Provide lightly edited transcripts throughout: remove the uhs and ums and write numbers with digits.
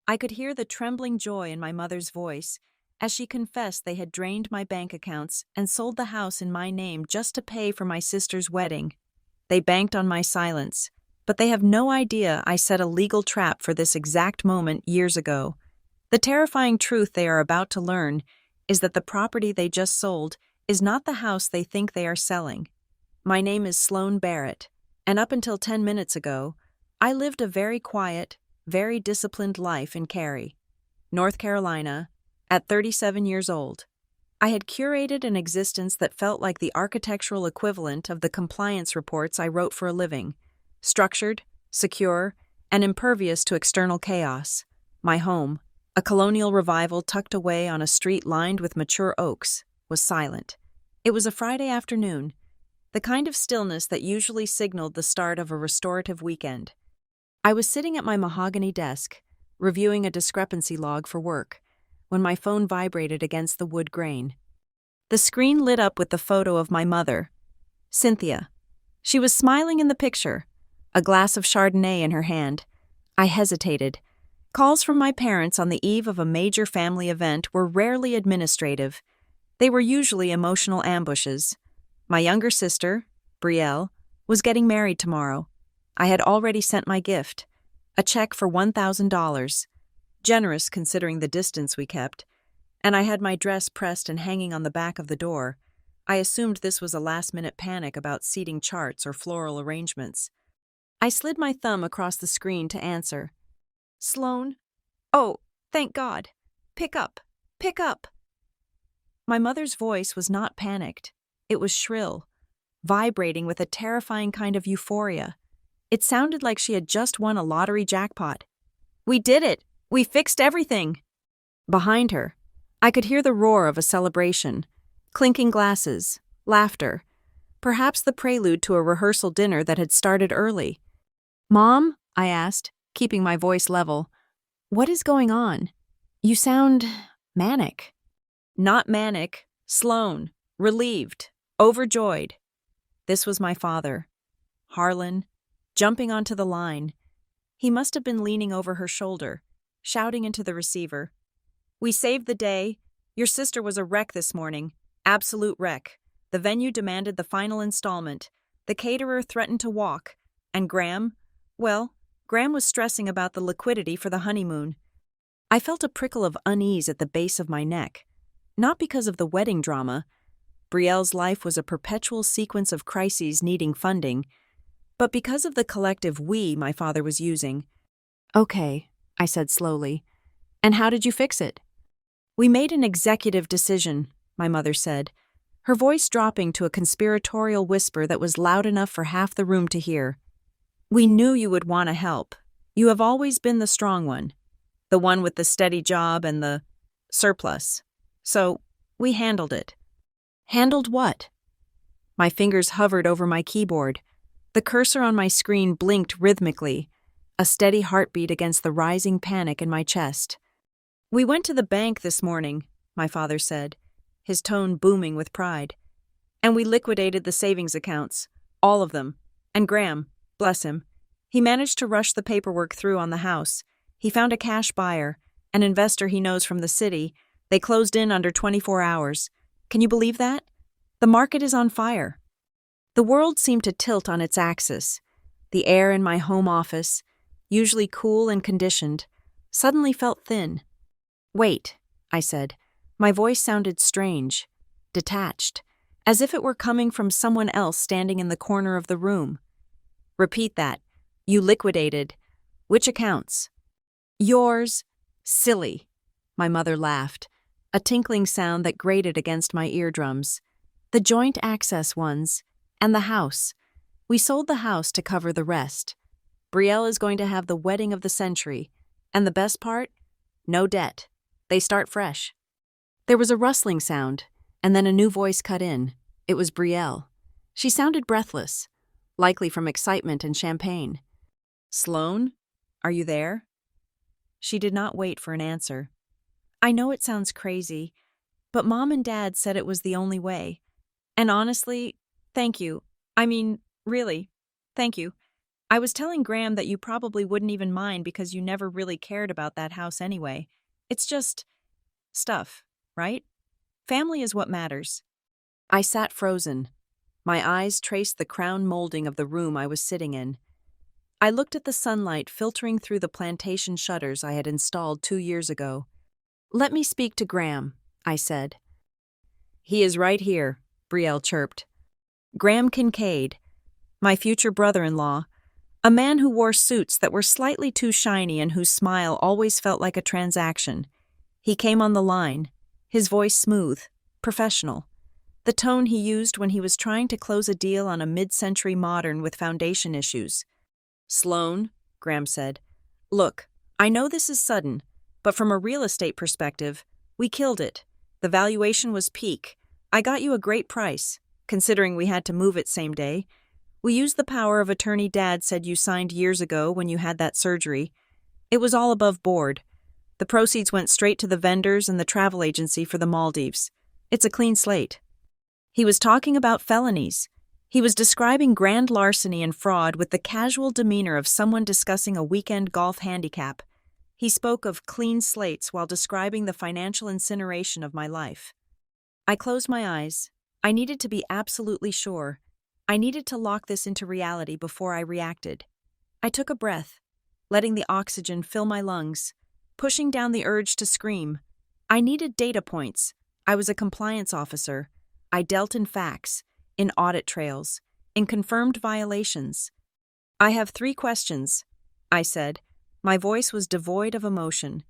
I could hear the trembling joy in my mother's voice as she confessed they had drained my bank accounts and sold the house in my name just to pay for my sister's wedding. They banked on my silence, but they have no idea I set a legal trap for this exact moment years ago. The terrifying truth they are about to learn is that the property they just sold is not the house they think they are selling. My name is Sloane Barrett, and up until 10 minutes ago, I lived a very quiet, very disciplined life in Cary, North Carolina, at 37 years old. I had curated an existence that felt like the architectural equivalent of the compliance reports I wrote for a living, structured, secure, and impervious to external chaos. My home, a colonial revival tucked away on a street lined with mature oaks, was silent. It was a Friday afternoon, the kind of stillness that usually signaled the start of a restorative weekend. I was sitting at my mahogany desk, reviewing a discrepancy log for work, when my phone vibrated against the wood grain. The screen lit up with the photo of my mother, Cynthia. She was smiling in the picture, a glass of Chardonnay in her hand. I hesitated. Calls from my parents on the eve of a major family event were rarely administrative. They were usually emotional ambushes. My younger sister, Brielle, was getting married tomorrow. I had already sent my gift, a check for $1,000, generous considering the distance we kept, and I had my dress pressed and hanging on the back of the door. I assumed this was a last-minute panic about seating charts or floral arrangements. I slid my thumb across the screen to answer. Sloane? Oh, thank God. Pick up. Pick up. My mother's voice was not panicked. It was shrill, vibrating with a terrifying kind of euphoria. It sounded like she had just won a lottery jackpot. We did it! We fixed everything! Behind her, I could hear the roar of a celebration, clinking glasses, laughter, perhaps the prelude to a rehearsal dinner that had started early. Mom, I asked, keeping my voice level, what is going on? You sound manic. Not manic, Sloane, relieved, overjoyed. This was my father, Harlan, jumping onto the line. He must have been leaning over her shoulder, shouting into the receiver. We saved the day. Your sister was a wreck this morning. Absolute wreck. The venue demanded the final installment. The caterer threatened to walk. And Graham? Well, Graham was stressing about the liquidity for the honeymoon. I felt a prickle of unease at the base of my neck. Not because of the wedding drama. Brielle's life was a perpetual sequence of crises needing funding, but because of the collective we my father was using. Okay, I said slowly. And how did you fix it? We made an executive decision, my mother said, her voice dropping to a conspiratorial whisper that was loud enough for half the room to hear. We knew you would want to help. You have always been the strong one, the one with the steady job and the surplus. So, we handled it. Handled what? My fingers hovered over my keyboard. The cursor on my screen blinked rhythmically, a steady heartbeat against the rising panic in my chest. We went to the bank this morning, my father said, his tone booming with pride. And we liquidated the savings accounts, all of them. And Graham, bless him, he managed to rush the paperwork through on the house. He found a cash buyer, an investor he knows from the city. They closed in under 24 hours. Can you believe that? The market is on fire. The world seemed to tilt on its axis. The air in my home office, usually cool and conditioned, suddenly felt thin. Wait, I said. My voice sounded strange, detached, as if it were coming from someone else standing in the corner of the room. Repeat that. You liquidated. Which accounts? Yours. Silly. My mother laughed, a tinkling sound that grated against my eardrums. The joint access ones. And the house. We sold the house to cover the rest. Brielle is going to have the wedding of the century. And the best part? No debt. They start fresh. There was a rustling sound, and then a new voice cut in. It was Brielle. She sounded breathless, likely from excitement and champagne. Sloane, are you there? She did not wait for an answer. I know it sounds crazy, but Mom and Dad said it was the only way. And honestly, thank you. I mean, really, thank you. I was telling Graham that you probably wouldn't even mind because you never really cared about that house anyway. It's just stuff, right? Family is what matters. I sat frozen. My eyes traced the crown molding of the room I was sitting in. I looked at the sunlight filtering through the plantation shutters I had installed 2 years ago. "Let me speak to Graham," I said. "He is right here," Brielle chirped. Graham Kincaid, my future brother-in-law, a man who wore suits that were slightly too shiny and whose smile always felt like a transaction. He came on the line, his voice smooth, professional, the tone he used when he was trying to close a deal on a mid-century modern with foundation issues. "Sloan," Graham said, "look, I know this is sudden, but from a real estate perspective, we killed it. The valuation was peak. I got you a great price, considering we had to move it same day. We used the power of attorney Dad said you signed years ago when you had that surgery. It was all above board. The proceeds went straight to the vendors and the travel agency for the Maldives. It's a clean slate." He was talking about felonies. He was describing grand larceny and fraud with the casual demeanor of someone discussing a weekend golf handicap. He spoke of clean slates while describing the financial incineration of my life. I closed my eyes. I needed to be absolutely sure. I needed to lock this into reality before I reacted. I took a breath, letting the oxygen fill my lungs, pushing down the urge to scream. I needed data points. I was a compliance officer. I dealt in facts, in audit trails, in confirmed violations. "I have 3 questions," I said. My voice was devoid of emotion.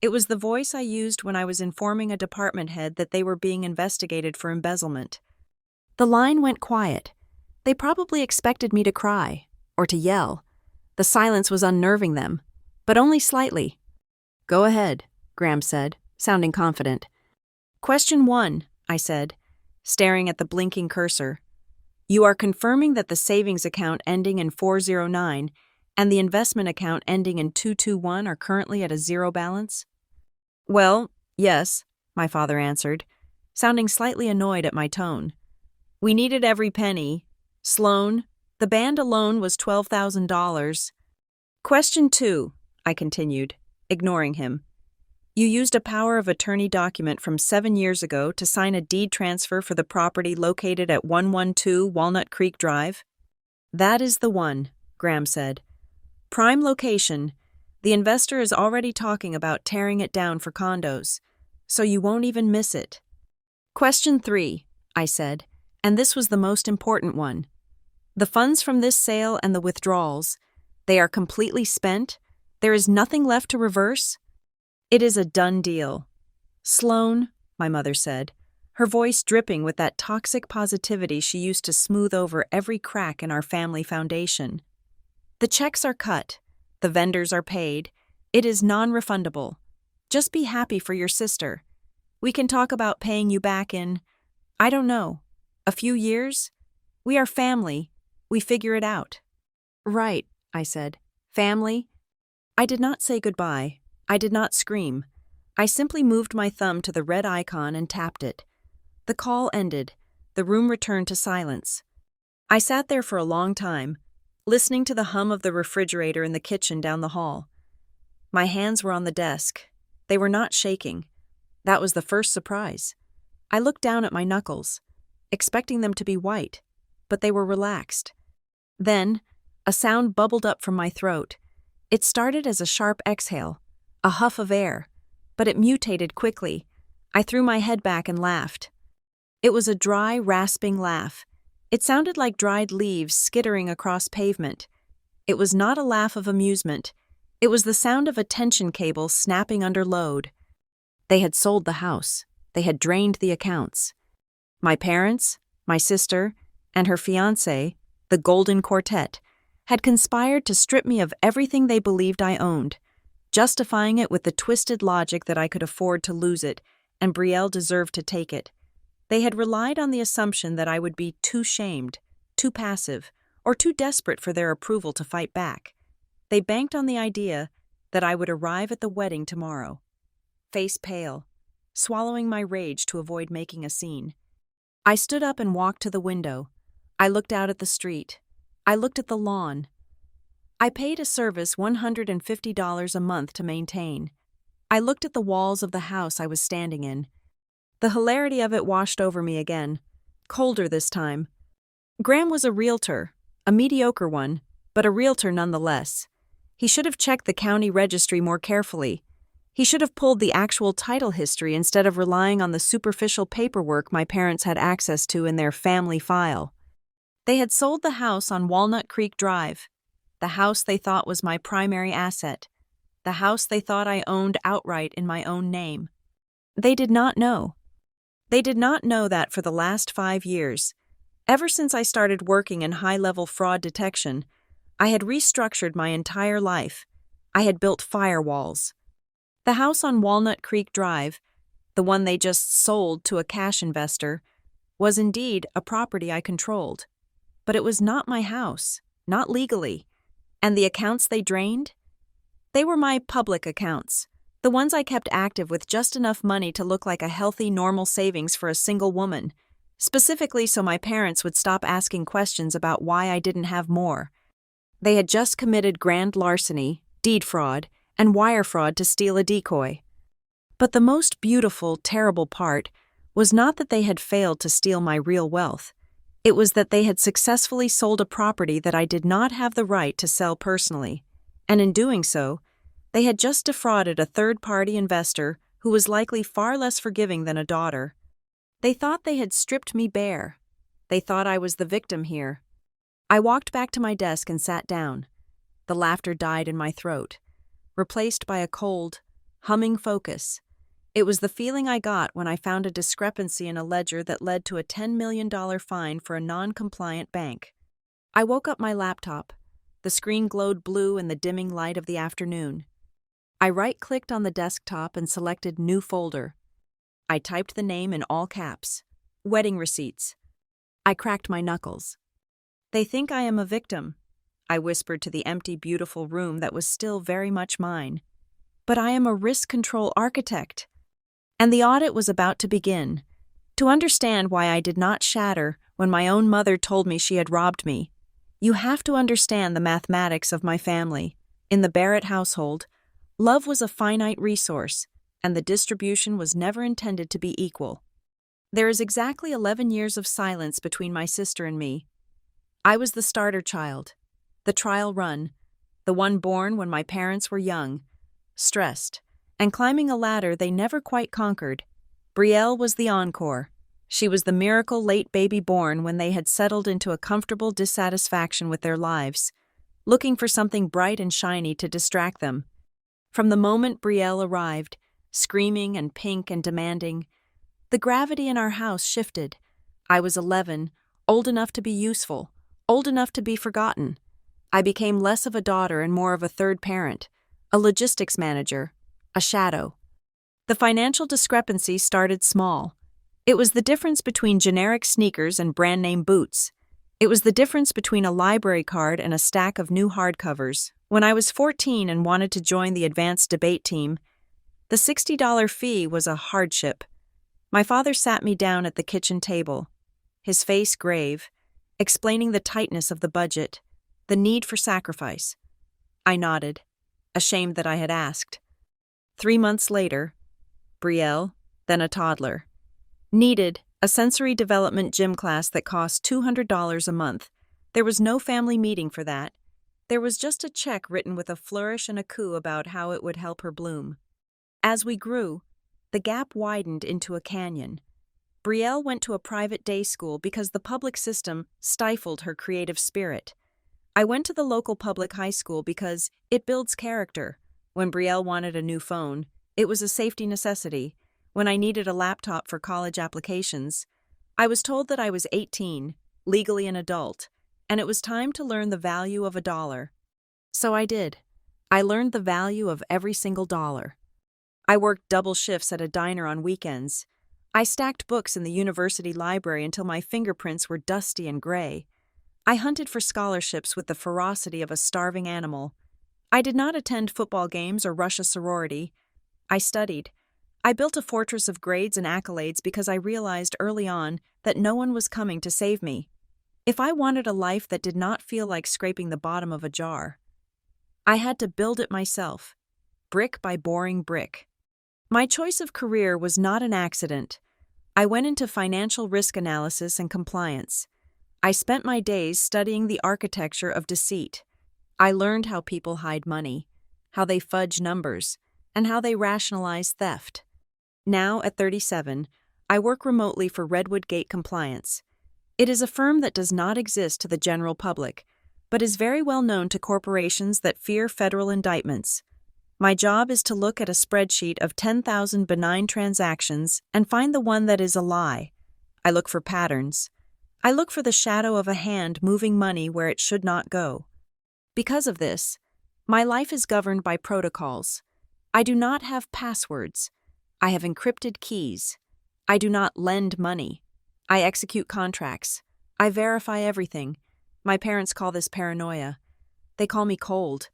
It was the voice I used when I was informing a department head that they were being investigated for embezzlement. The line went quiet. They probably expected me to cry, or to yell. The silence was unnerving them, but only slightly. "Go ahead," Graham said, sounding confident. "Question 1, I said, staring at the blinking cursor. "You are confirming that the savings account ending in 409 and the investment account ending in 221 are currently at a zero balance?" "Well, yes," my father answered, sounding slightly annoyed at my tone. "We needed every penny. Sloan, the band alone was $12,000. "Question 2, I continued, ignoring him. "You used a power of attorney document from 7 years ago to sign a deed transfer for the property located at 112 Walnut Creek Drive?" "That is the one," Graham said. "Prime location. The investor is already talking about tearing it down for condos, so you won't even miss it." "Question 3, I said, and this was the most important one. "The funds from this sale and the withdrawals, they are completely spent? There is nothing left to reverse?" "It is a done deal." "Sloan," my mother said, her voice dripping with that toxic positivity she used to smooth over every crack in our family foundation. "The checks are cut. The vendors are paid. It is non-refundable. Just be happy for your sister. We can talk about paying you back in, I don't know, a few years? We are family. We figure it out." "Right," I said. "Family?" I did not say goodbye. I did not scream. I simply moved my thumb to the red icon and tapped it. The call ended. The room returned to silence. I sat there for a long time, listening to the hum of the refrigerator in the kitchen down the hall. My hands were on the desk. They were not shaking. That was the first surprise. I looked down at my knuckles, expecting them to be white, but they were relaxed. Then, a sound bubbled up from my throat. It started as a sharp exhale, a huff of air, but it mutated quickly. I threw my head back and laughed. It was a dry, rasping laugh. It sounded like dried leaves skittering across pavement. It was not a laugh of amusement. It was the sound of a tension cable snapping under load. They had sold the house. They had drained the accounts. My parents, my sister, and her fiancé, the Golden Quartet, had conspired to strip me of everything they believed I owned, justifying it with the twisted logic that I could afford to lose it, and Brielle deserved to take it. They had relied on the assumption that I would be too shamed, too passive, or too desperate for their approval to fight back. They banked on the idea that I would arrive at the wedding tomorrow, face pale, swallowing my rage to avoid making a scene. I stood up and walked to the window. I looked out at the street. I looked at the lawn. I paid a service $150 a month to maintain. I looked at the walls of the house I was standing in. The hilarity of it washed over me again, colder this time. Graham was a realtor, a mediocre one, but a realtor nonetheless. He should have checked the county registry more carefully. He should have pulled the actual title history instead of relying on the superficial paperwork my parents had access to in their family file. They had sold the house on Walnut Creek Drive, the house they thought was my primary asset, the house they thought I owned outright in my own name. They did not know. They did not know that for the last 5 years, ever since I started working in high-level fraud detection, I had restructured my entire life. I had built firewalls. The house on Walnut Creek Drive, the one they just sold to a cash investor, was indeed a property I controlled. But it was not my house, not legally. And the accounts they drained? They were my public accounts, the ones I kept active with just enough money to look like a healthy, normal savings for a single woman, specifically so my parents would stop asking questions about why I didn't have more. They had just committed grand larceny, deed fraud, and wire fraud to steal a decoy. But the most beautiful, terrible part was not that they had failed to steal my real wealth. It was that they had successfully sold a property that I did not have the right to sell personally, and in doing so, they had just defrauded a third-party investor who was likely far less forgiving than a daughter. They thought they had stripped me bare. They thought I was the victim here. I walked back to my desk and sat down. The laughter died in my throat, replaced by a cold, humming focus. It was the feeling I got when I found a discrepancy in a ledger that led to a $10 million fine for a non-compliant bank. I woke up my laptop. The screen glowed blue in the dimming light of the afternoon. I right-clicked on the desktop and selected New Folder. I typed the name in all caps. Wedding receipts. I cracked my knuckles. They think I am a victim, I whispered to the empty, beautiful room that was still very much mine. But I am a risk control architect. And the audit was about to begin. To understand why I did not shatter when my own mother told me she had robbed me, you have to understand the mathematics of my family. In the Barrett household, love was a finite resource, and the distribution was never intended to be equal. There is exactly 11 years of silence between my sister and me. I was the starter child, the trial run, the one born when my parents were young, stressed, and climbing a ladder they never quite conquered. Brielle was the encore. She was the miracle late baby born when they had settled into a comfortable dissatisfaction with their lives, looking for something bright and shiny to distract them. From the moment Brielle arrived, screaming and pink and demanding, the gravity in our house shifted. I was 11, old enough to be useful, old enough to be forgotten. I became less of a daughter and more of a third parent, a logistics manager, a shadow. The financial discrepancy started small. It was the difference between generic sneakers and brand-name boots. It was the difference between a library card and a stack of new hardcovers. When I was 14 and wanted to join the advanced debate team, the $60 fee was a hardship. My father sat me down at the kitchen table, his face grave, explaining the tightness of the budget, the need for sacrifice. I nodded, ashamed that I had asked. 3 months later, Brielle, then a toddler, needed a sensory development gym class that cost $200 a month. There was no family meeting for that. There was just a check written with a flourish and a coo about how it would help her bloom. As we grew, the gap widened into a canyon. Brielle went to a private day school because the public system stifled her creative spirit. I went to the local public high school because it builds character. When Brielle wanted a new phone, it was a safety necessity. When I needed a laptop for college applications, I was told that I was 18, legally an adult, and it was time to learn the value of $1. So I did. I learned the value of every single dollar. I worked double shifts at a diner on weekends. I stacked books in the university library until my fingerprints were dusty and gray. I hunted for scholarships with the ferocity of a starving animal. I did not attend football games or rush a sorority. I studied. I built a fortress of grades and accolades because I realized early on that no one was coming to save me. If I wanted a life that did not feel like scraping the bottom of a jar, I had to build it myself, brick by boring brick. My choice of career was not an accident. I went into financial risk analysis and compliance. I spent my days studying the architecture of deceit. I learned how people hide money, how they fudge numbers, and how they rationalize theft. Now, at 37, I work remotely for Redwood Gate Compliance. It is a firm that does not exist to the general public, but is very well known to corporations that fear federal indictments. My job is to look at a spreadsheet of 10,000 benign transactions and find the one that is a lie. I look for patterns. I look for the shadow of a hand moving money where it should not go. Because of this, my life is governed by protocols. I do not have passwords. I have encrypted keys. I do not lend money. I execute contracts. I verify everything. My parents call this paranoia. They call me cold.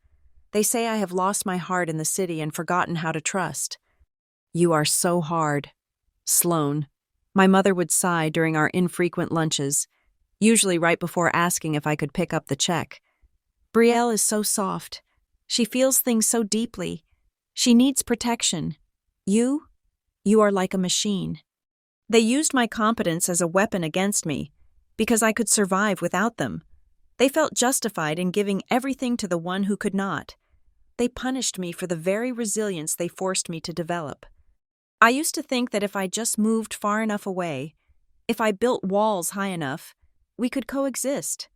They say I have lost my heart in the city and forgotten how to trust. You are so hard. Sloan. My mother would sigh during our infrequent lunches, usually right before asking if I could pick up the check. Brielle is so soft. She feels things so deeply. She needs protection. You are like a machine. They used my competence as a weapon against me, because I could survive without them. They felt justified in giving everything to the one who could not. They punished me for the very resilience they forced me to develop. I used to think that if I just moved far enough away, if I built walls high enough, we could coexist.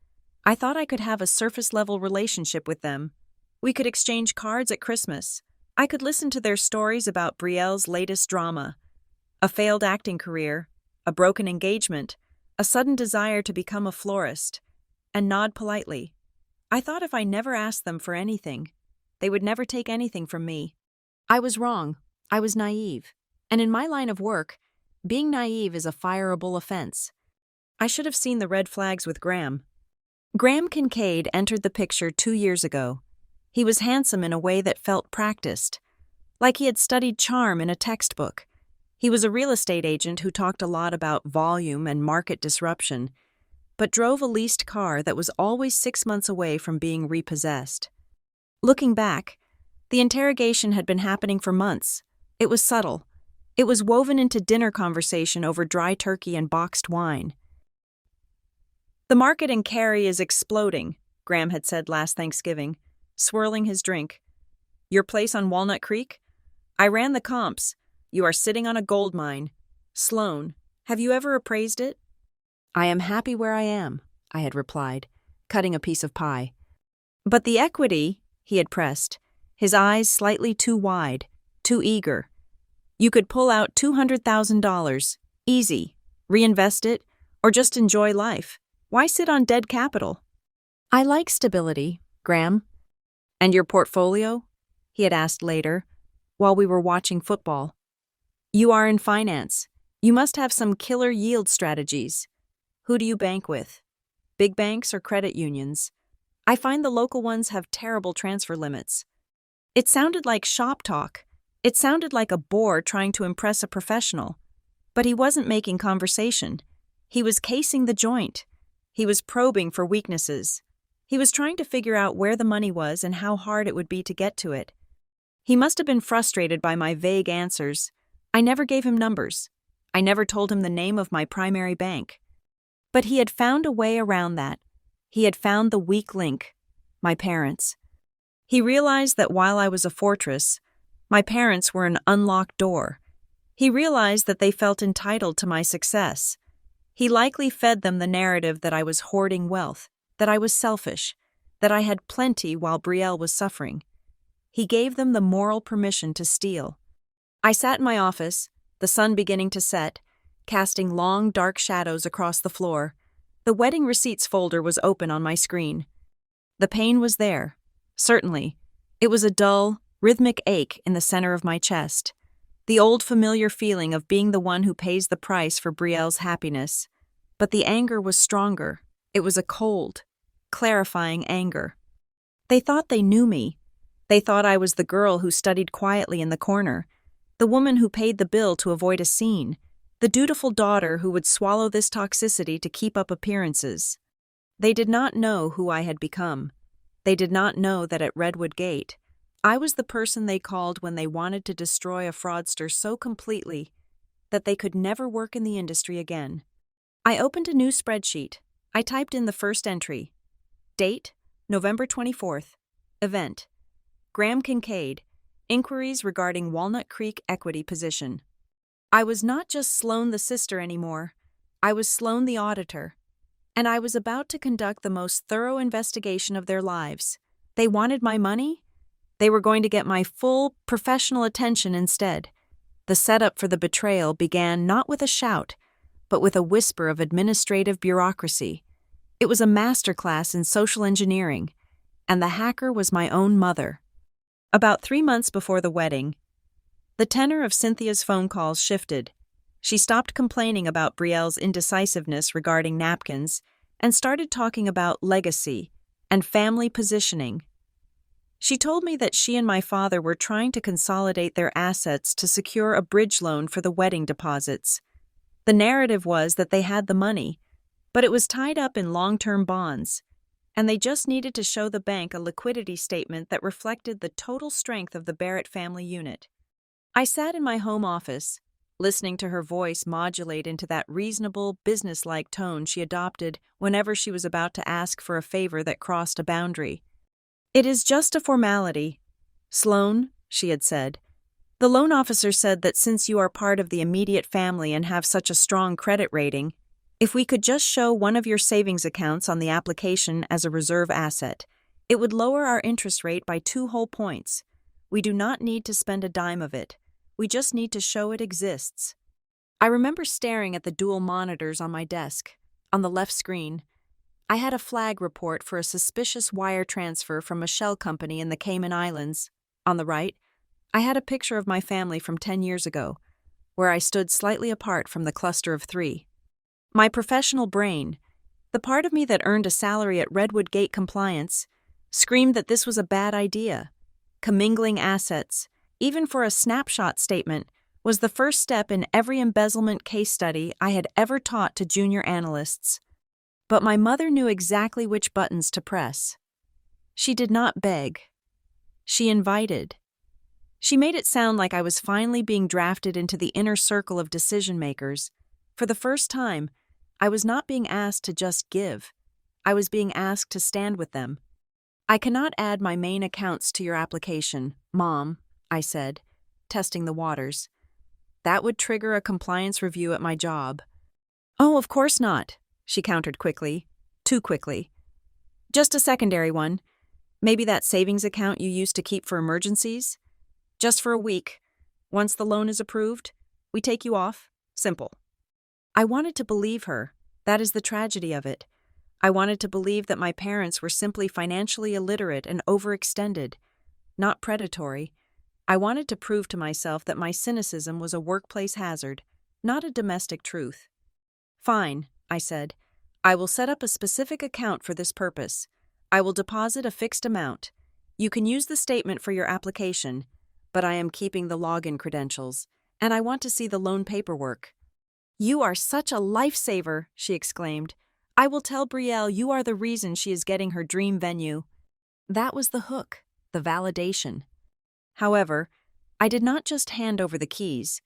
I thought I could have a surface-level relationship with them. We could exchange cards at Christmas. I could listen to their stories about Brielle's latest drama, a failed acting career, a broken engagement, a sudden desire to become a florist, and nod politely. I thought if I never asked them for anything, they would never take anything from me. I was wrong. I was naive. And in my line of work, being naive is a fireable offense. I should have seen the red flags with Graham. Graham Kincaid entered the picture 2 years ago. He was handsome in a way that felt practiced, like he had studied charm in a textbook. He was a real estate agent who talked a lot about volume and market disruption, but drove a leased car that was always 6 months away from being repossessed. Looking back, the interrogation had been happening for months. It was subtle. It was woven into dinner conversation over dry turkey and boxed wine. The market in Cary is exploding, Graham had said last Thanksgiving, swirling his drink. Your place on Walnut Creek? I ran the comps. You are sitting on a gold mine. Sloan, have you ever appraised it? I am happy where I am, I had replied, cutting a piece of pie. But the equity, he had pressed, his eyes slightly too wide, too eager. You could pull out $200,000, easy, reinvest it, or just enjoy life. Why sit on dead capital? I like stability, Graham. And your portfolio? He had asked later, while we were watching football. You are in finance. You must have some killer yield strategies. Who do you bank with? Big banks or credit unions? I find the local ones have terrible transfer limits. It sounded like shop talk. It sounded like a bore trying to impress a professional. But he wasn't making conversation. He was casing the joint. He was probing for weaknesses. He was trying to figure out where the money was and how hard it would be to get to it. He must have been frustrated by my vague answers. I never gave him numbers. I never told him the name of my primary bank. But he had found a way around that. He had found the weak link, my parents. He realized that while I was a fortress, my parents were an unlocked door. He realized that they felt entitled to my success. He likely fed them the narrative that I was hoarding wealth, that I was selfish, that I had plenty while Brielle was suffering. He gave them the moral permission to steal. I sat in my office, the sun beginning to set, casting long, dark shadows across the floor. The wedding receipts folder was open on my screen. The pain was there, certainly. It was a dull, rhythmic ache in the center of my chest. The old familiar feeling of being the one who pays the price for Brielle's happiness. But the anger was stronger. It was a cold, clarifying anger. They thought they knew me. They thought I was the girl who studied quietly in the corner, the woman who paid the bill to avoid a scene, the dutiful daughter who would swallow this toxicity to keep up appearances. They did not know who I had become. They did not know that at Redwood Gate, I was the person they called when they wanted to destroy a fraudster so completely that they could never work in the industry again. I opened a new spreadsheet. I typed in the first entry. Date, November 24th. Event, Graham Kincaid, inquiries regarding Walnut Creek equity position. I was not just Sloane the sister anymore. I was Sloane the auditor. And I was about to conduct the most thorough investigation of their lives. They wanted my money? They were going to get my full, professional attention instead. The setup for the betrayal began not with a shout, but with a whisper of administrative bureaucracy. It was a masterclass in social engineering, and the hacker was my own mother. About 3 months before the wedding, the tenor of Cynthia's phone calls shifted. She stopped complaining about Brielle's indecisiveness regarding napkins and started talking about legacy and family positioning. She told me that she and my father were trying to consolidate their assets to secure a bridge loan for the wedding deposits. The narrative was that they had the money, but it was tied up in long-term bonds, and they just needed to show the bank a liquidity statement that reflected the total strength of the Barrett family unit. I sat in my home office, listening to her voice modulate into that reasonable, businesslike tone she adopted whenever she was about to ask for a favor that crossed a boundary. "It is just a formality. Sloane," she had said. "The loan officer said that since you are part of the immediate family and have such a strong credit rating, if we could just show one of your savings accounts on the application as a reserve asset, it would lower our interest rate by 2 whole points. We do not need to spend a dime of it. We just need to show it exists." I remember staring at the dual monitors on my desk. On the left screen, I had a flag report for a suspicious wire transfer from a shell company in the Cayman Islands. On the right, I had a picture of my family from 10 years ago, where I stood slightly apart from the cluster of 3. My professional brain, the part of me that earned a salary at Redwood Gate Compliance, screamed that this was a bad idea. Commingling assets, even for a snapshot statement, was the first step in every embezzlement case study I had ever taught to junior analysts. But my mother knew exactly which buttons to press. She did not beg. She invited. She made it sound like I was finally being drafted into the inner circle of decision-makers. For the first time, I was not being asked to just give. I was being asked to stand with them. "I cannot add my main accounts to your application, Mom," I said, testing the waters. "That would trigger a compliance review at my job." "Oh, of course not," she countered quickly, too quickly. "Just a secondary one. Maybe that savings account you used to keep for emergencies? Just for a week. Once the loan is approved, we take you off. Simple." I wanted to believe her. That is the tragedy of it. I wanted to believe that my parents were simply financially illiterate and overextended, not predatory. I wanted to prove to myself that my cynicism was a workplace hazard, not a domestic truth. "Fine," I said. "I will set up a specific account for this purpose. I will deposit a fixed amount. You can use the statement for your application, but I am keeping the login credentials, and I want to see the loan paperwork." "You are such a lifesaver," she exclaimed. "I will tell Brielle you are the reason she is getting her dream venue." That was the hook, the validation. However, I did not just hand over the keys.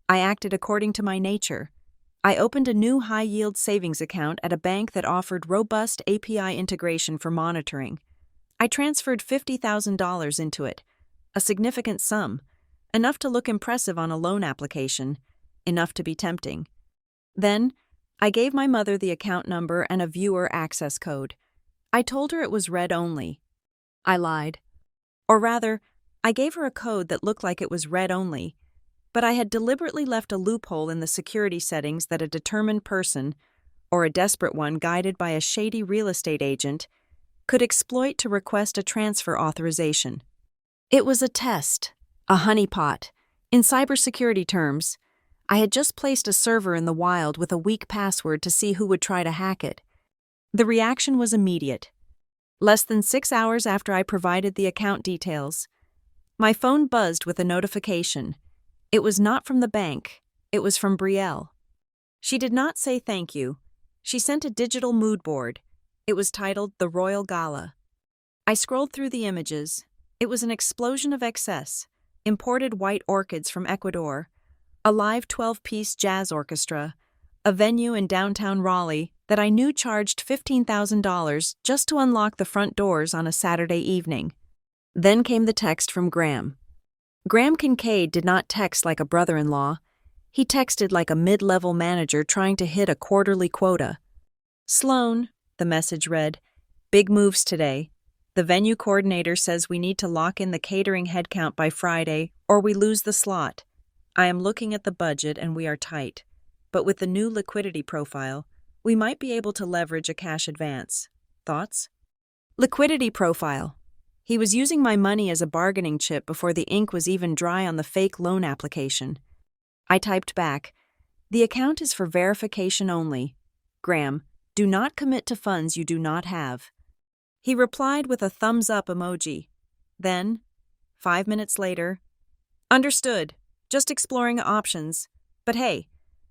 I acted according to my nature. I opened a new high-yield savings account at a bank that offered robust API integration for monitoring. I transferred $50,000 into it, a significant sum, enough to look impressive on a loan application, enough to be tempting. Then, I gave my mother the account number and a viewer access code. I told her it was read only. I lied. Or rather, I gave her a code that looked like it was read only, but I had deliberately left a loophole in the security settings that a determined person, or a desperate one guided by a shady real estate agent, could exploit to request a transfer authorization. It was a test, a honeypot. In cybersecurity terms, I had just placed a server in the wild with a weak password to see who would try to hack it. The reaction was immediate. Less than 6 hours after I provided the account details, my phone buzzed with a notification. It was not from the bank. It was from Brielle. She did not say thank you. She sent a digital mood board. It was titled The Royal Gala. I scrolled through the images. It was an explosion of excess. Imported white orchids from Ecuador, a live 12-piece jazz orchestra, a venue in downtown Raleigh that I knew charged $15,000 just to unlock the front doors on a Saturday evening. Then came the text from Graham. Graham Kincaid did not text like a brother-in-law. He texted like a mid-level manager trying to hit a quarterly quota. "Sloan," the message read, "big moves today. The venue coordinator says we need to lock in the catering headcount by Friday or we lose the slot. I am looking at the budget and we are tight. But with the new liquidity profile, we might be able to leverage a cash advance. Thoughts?" Liquidity profile. He was using my money as a bargaining chip before the ink was even dry on the fake loan application. I typed back, "The account is for verification only. Graham, do not commit to funds you do not have." He replied with a thumbs up emoji. Then, 5 minutes later, "Understood. Just exploring options. But hey,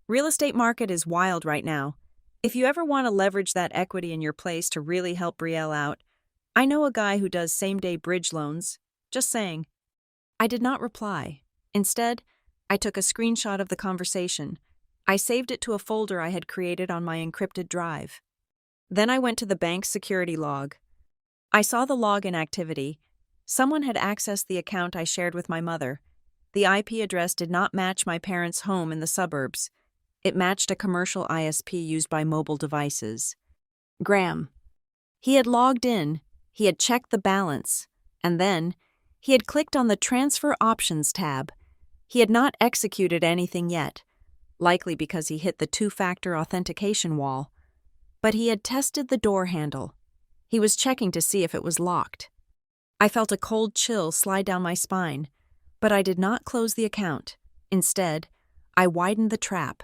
real estate market is wild right now. If you ever want to leverage that equity in your place to really help Brielle out, I know a guy who does same-day bridge loans. Just saying." I did not reply. Instead, I took a screenshot of the conversation. I saved it to a folder I had created on my encrypted drive. Then I went to the bank's security log. I saw the login activity. Someone had accessed the account I shared with my mother. The IP address did not match my parents' home in the suburbs. It matched a commercial ISP used by mobile devices. Graham. He had logged in, he had checked the balance, and then he had clicked on the Transfer Options tab. He had not executed anything yet, likely because he hit the two-factor authentication wall. But he had tested the door handle. He was checking to see if it was locked. I felt a cold chill slide down my spine, but I did not close the account. Instead, I widened the trap.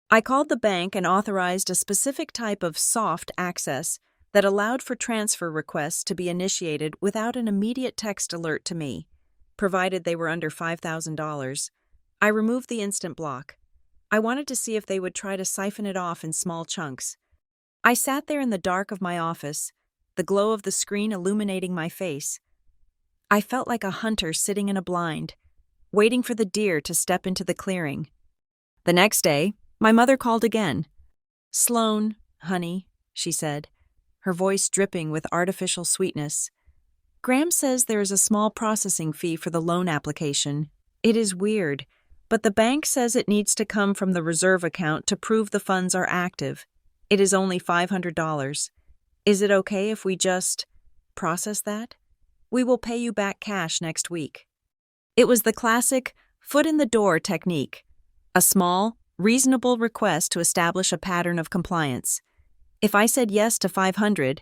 I called the bank and authorized a specific type of soft access that allowed for transfer requests to be initiated without an immediate text alert to me, provided they were under $5,000. I removed the instant block. I wanted to see if they would try to siphon it off in small chunks. I sat there in the dark of my office, the glow of the screen illuminating my face. I felt like a hunter sitting in a blind, waiting for the deer to step into the clearing. The next day, my mother called again. "Sloan, honey," she said, her voice dripping with artificial sweetness. "Graham says there is a small processing fee for the loan application. It is weird, but the bank says it needs to come from the reserve account to prove the funds are active. It is only $500. Is it okay if we just process that? We will pay you back cash next week." It was the classic foot-in-the-door technique, a small, reasonable request to establish a pattern of compliance. If I said yes to $500,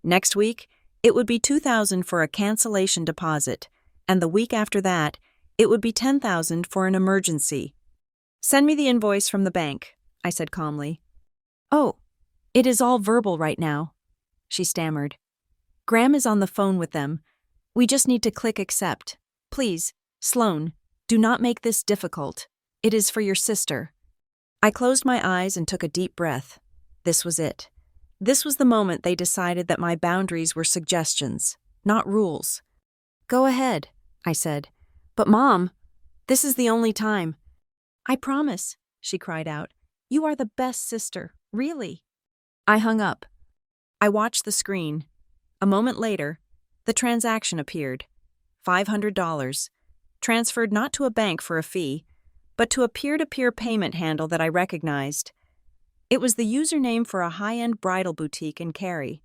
next week it would be $2,000 for a cancellation deposit, and the week after that it would be $10,000 for an emergency. "Send me the invoice from the bank," I said calmly. "Oh, it is all verbal right now," she stammered. "Graham is on the phone with them. We just need to click accept. Please, Sloan, do not make this difficult. It is for your sister." I closed my eyes and took a deep breath. This was it. This was the moment they decided that my boundaries were suggestions, not rules. "Go ahead," I said. "But Mom, this is the only time." "I promise," she cried out. "You are the best sister, really." I hung up. I watched the screen. A moment later, the transaction appeared. $500. Transferred not to a bank for a fee, but to a peer-to-peer payment handle that I recognized. It was the username for a high-end bridal boutique in Cary.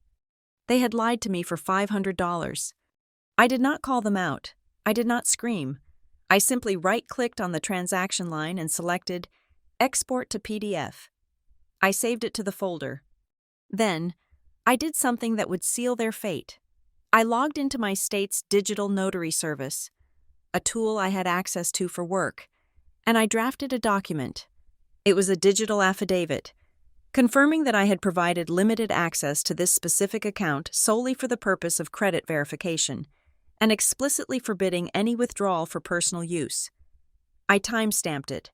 They had lied to me for $500. I did not call them out. I did not scream. I simply right-clicked on the transaction line and selected Export to PDF. I saved it to the folder. Then, I did something that would seal their fate. I logged into my state's digital notary service, a tool I had access to for work, and I drafted a document. It was a digital affidavit, confirming that I had provided limited access to this specific account solely for the purpose of credit verification, and explicitly forbidding any withdrawal for personal use. I time-stamped it.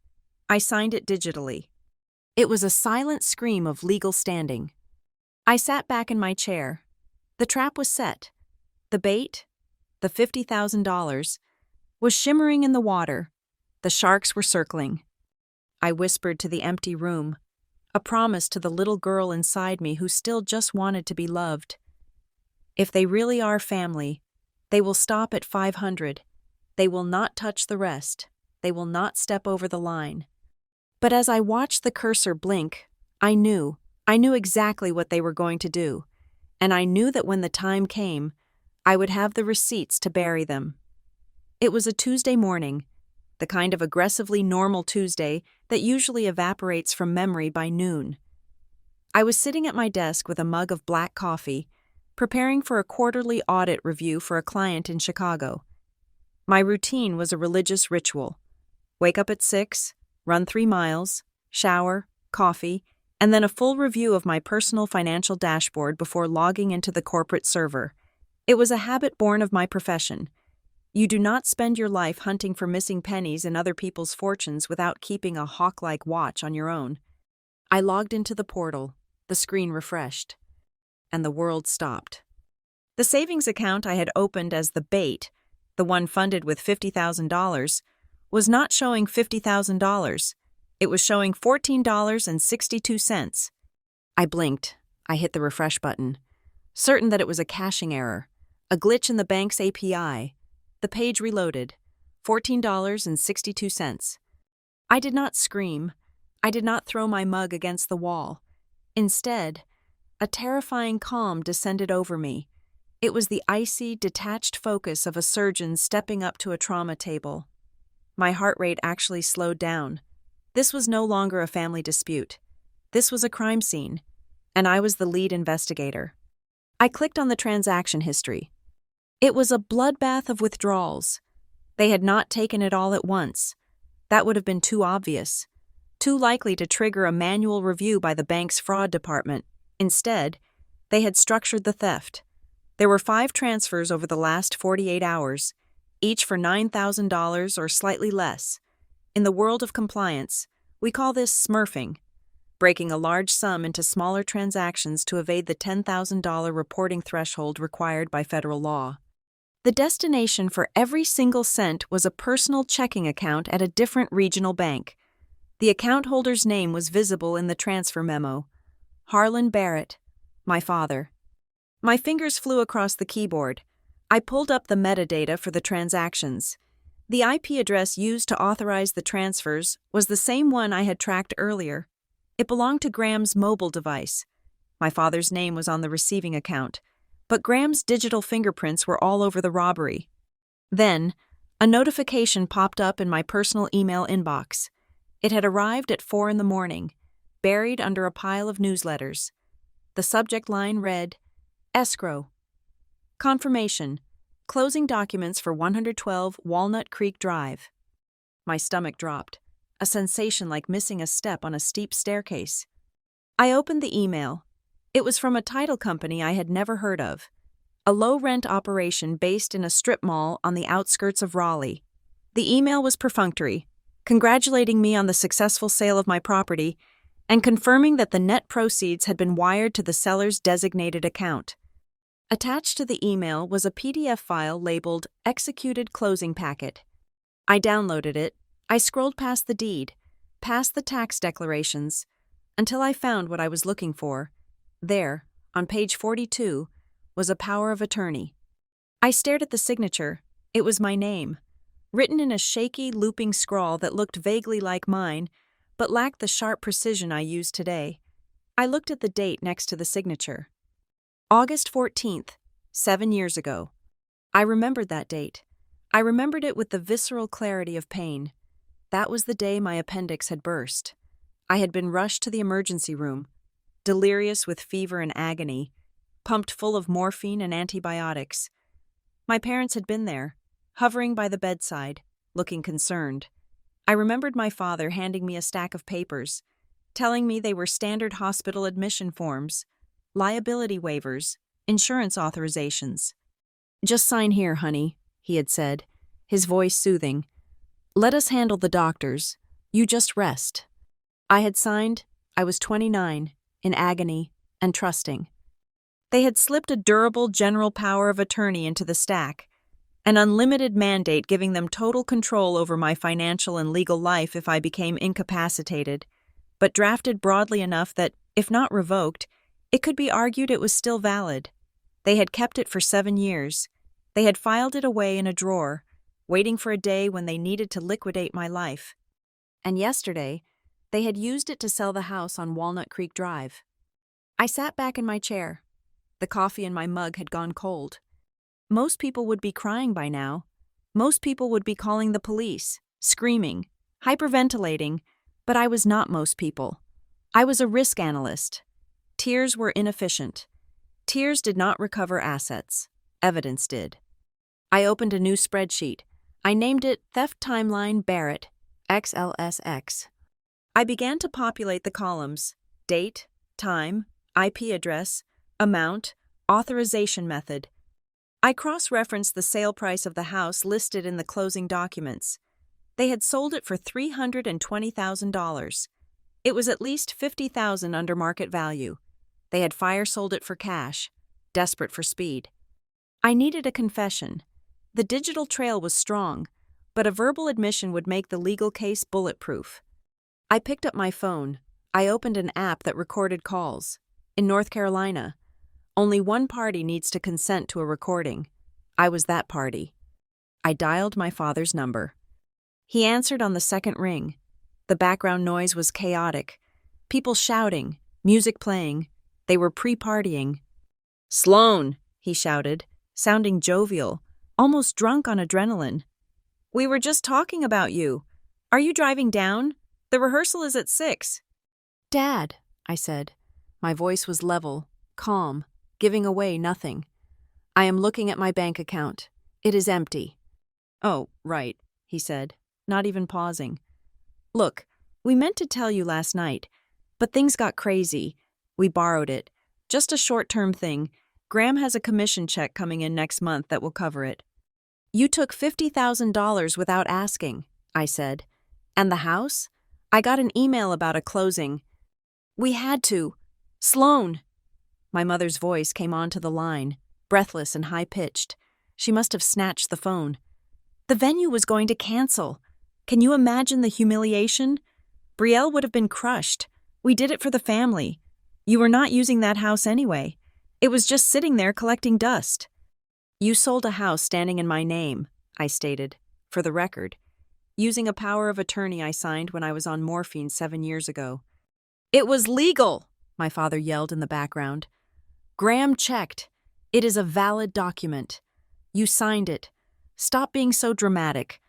I signed it digitally. It was a silent scream of legal standing. I sat back in my chair. The trap was set. The bait, the $50,000, was shimmering in the water. The sharks were circling. I whispered to the empty room, a promise to the little girl inside me who still just wanted to be loved. If they really are family, they will stop at 500. They will not touch the rest. They will not step over the line. But as I watched the cursor blink, I knew exactly what they were going to do, and I knew that when the time came, I would have the receipts to bury them. It was a Tuesday morning, the kind of aggressively normal Tuesday that usually evaporates from memory by noon. I was sitting at my desk with a mug of black coffee, preparing for a quarterly audit review for a client in Chicago. My routine was a religious ritual. Wake up at 6, run 3 miles, shower, coffee, and then a full review of my personal financial dashboard before logging into the corporate server. It was a habit born of my profession. You do not spend your life hunting for missing pennies in other people's fortunes without keeping a hawk-like watch on your own. I logged into the portal, the screen refreshed, and the world stopped. The savings account I had opened as the bait, the one funded with $50,000, was not showing $50,000. It was showing $14.62. I blinked. I hit the refresh button, certain that it was a caching error, a glitch in the bank's API. The page reloaded. $14.62. I did not scream. I did not throw my mug against the wall. Instead, a terrifying calm descended over me. It was the icy, detached focus of a surgeon stepping up to a trauma table. My heart rate actually slowed down. This was no longer a family dispute. This was a crime scene, and I was the lead investigator. I clicked on the transaction history. It was a bloodbath of withdrawals. They had not taken it all at once. That would have been too obvious, too likely to trigger a manual review by the bank's fraud department. Instead, they had structured the theft. There were 5 transfers over the last 48 hours, each for $9,000 or slightly less. In the world of compliance, we call this smurfing, breaking a large sum into smaller transactions to evade the $10,000 reporting threshold required by federal law. The destination for every single cent was a personal checking account at a different regional bank. The account holder's name was visible in the transfer memo. Harlan Barrett, my father. My fingers flew across the keyboard. I pulled up the metadata for the transactions. The IP address used to authorize the transfers was the same one I had tracked earlier. It belonged to Graham's mobile device. My father's name was on the receiving account, but Graham's digital fingerprints were all over the robbery. Then, a notification popped up in my personal email inbox. It had arrived at 4 a.m, buried under a pile of newsletters. The subject line read, Escrow. Confirmation. Closing documents for 112 Walnut Creek Drive. My stomach dropped, a sensation like missing a step on a steep staircase. I opened the email. It was from a title company I had never heard of, a low-rent operation based in a strip mall on the outskirts of Raleigh. The email was perfunctory, congratulating me on the successful sale of my property and confirming that the net proceeds had been wired to the seller's designated account. Attached to the email was a PDF file labeled Executed Closing Packet. I downloaded it. I scrolled past the deed, past the tax declarations, until I found what I was looking for. There, on page 42, was a power of attorney. I stared at the signature. It was my name, written in a shaky, looping scrawl that looked vaguely like mine, but lacked the sharp precision I use today. I looked at the date next to the signature. August 14th, 7 years ago. I remembered that date. I remembered it with the visceral clarity of pain. That was the day my appendix had burst. I had been rushed to the emergency room, delirious with fever and agony, pumped full of morphine and antibiotics. My parents had been there, hovering by the bedside, looking concerned. I remembered my father handing me a stack of papers, telling me they were standard hospital admission forms, liability waivers, insurance authorizations. "Just sign here, honey," he had said, his voice soothing. "Let us handle the doctors. You just rest." I had signed. I was 29, in agony, and trusting. They had slipped a durable general power of attorney into the stack, an unlimited mandate giving them total control over my financial and legal life if I became incapacitated, but drafted broadly enough that, if not revoked, it could be argued it was still valid. They had kept it for 7 years. They had filed it away in a drawer, waiting for a day when they needed to liquidate my life. And yesterday, they had used it to sell the house on Walnut Creek Drive. I sat back in my chair. The coffee in my mug had gone cold. Most people would be crying by now. Most people would be calling the police, screaming, hyperventilating, but I was not most people. I was a risk analyst. Tears were inefficient. Tears did not recover assets. Evidence did. I opened a new spreadsheet. I named it Theft Timeline Barrett, XLSX. I began to populate the columns: date, time, IP address, amount, authorization method. I cross-referenced the sale price of the house listed in the closing documents. They had sold it for $320,000. It was at least $50,000 under market value. They had fire sold it for cash, desperate for speed. I needed a confession. The digital trail was strong, but a verbal admission would make the legal case bulletproof. I picked up my phone. I opened an app that recorded calls. In North Carolina, only one party needs to consent to a recording. I was that party. I dialed my father's number. He answered on the second ring. The background noise was chaotic. People shouting, music playing. They were pre-partying. "Sloan," he shouted, sounding jovial, almost drunk on adrenaline. "We were just talking about you. Are you driving down? The rehearsal is at 6. "Dad," I said. My voice was level, calm, giving away nothing. "I am looking at my bank account. It is empty." "Oh, right," he said, not even pausing. "Look, we meant to tell you last night, but things got crazy. We borrowed it. Just a short-term thing. Graham has a commission check coming in next month that will cover it." "You took $50,000 without asking," I said. "And the house? I got an email about a closing." "We had to. Sloan." My mother's voice came onto the line, breathless and high-pitched. She must have snatched the phone. "The venue was going to cancel. Can you imagine the humiliation? Brielle would have been crushed. We did it for the family. You were not using that house anyway. It was just sitting there collecting dust." "You sold a house standing in my name," I stated, for the record, using a power of attorney I signed when I was on morphine 7 years ago. "It was legal," my father yelled in the background. "Graham checked. It is a valid document. You signed it. Stop being so dramatic.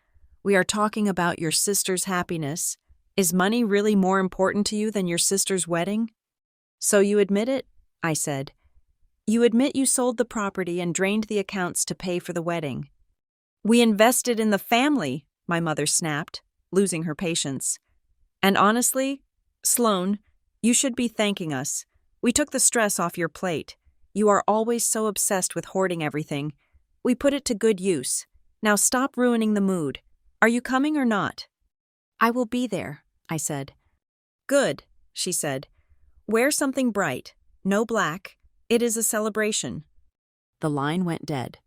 We are talking about your sister's happiness. Is money really more important to you than your sister's wedding?" "So you admit it?" I said. "You admit you sold the property and drained the accounts to pay for the wedding." "We invested in the family," my mother snapped, losing her patience. "And honestly, Sloan, you should be thanking us. We took the stress off your plate. You are always so obsessed with hoarding everything. We put it to good use. Now stop ruining the mood. Are you coming or not?" "I will be there," I said. "Good," she said. "Wear something bright. No black. It is a celebration." The line went dead.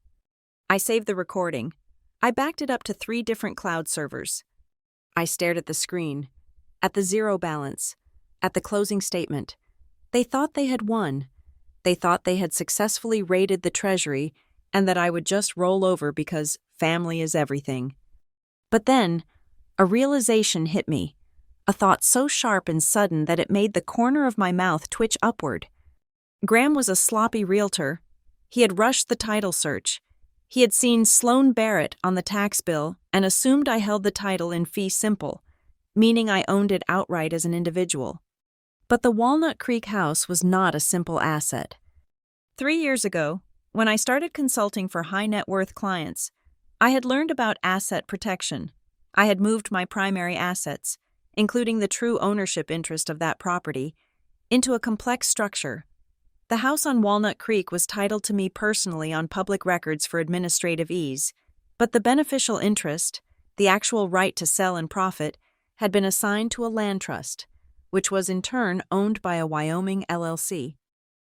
I saved the recording. I backed it up to 3 different cloud servers. I stared at the screen, at the zero balance, at the closing statement. They thought they had won. They thought they had successfully raided the treasury and that I would just roll over because family is everything. But then, a realization hit me, a thought so sharp and sudden that it made the corner of my mouth twitch upward. Graham was a sloppy realtor. He had rushed the title search. He had seen Sloan Barrett on the tax bill and assumed I held the title in fee simple, meaning I owned it outright as an individual. But the Walnut Creek house was not a simple asset. 3 years ago, when I started consulting for high-net-worth clients, I had learned about asset protection. I had moved my primary assets, including the true ownership interest of that property, into a complex structure. The house on Walnut Creek was titled to me personally on public records for administrative ease, but the beneficial interest, the actual right to sell and profit, had been assigned to a land trust, which was in turn owned by a Wyoming LLC.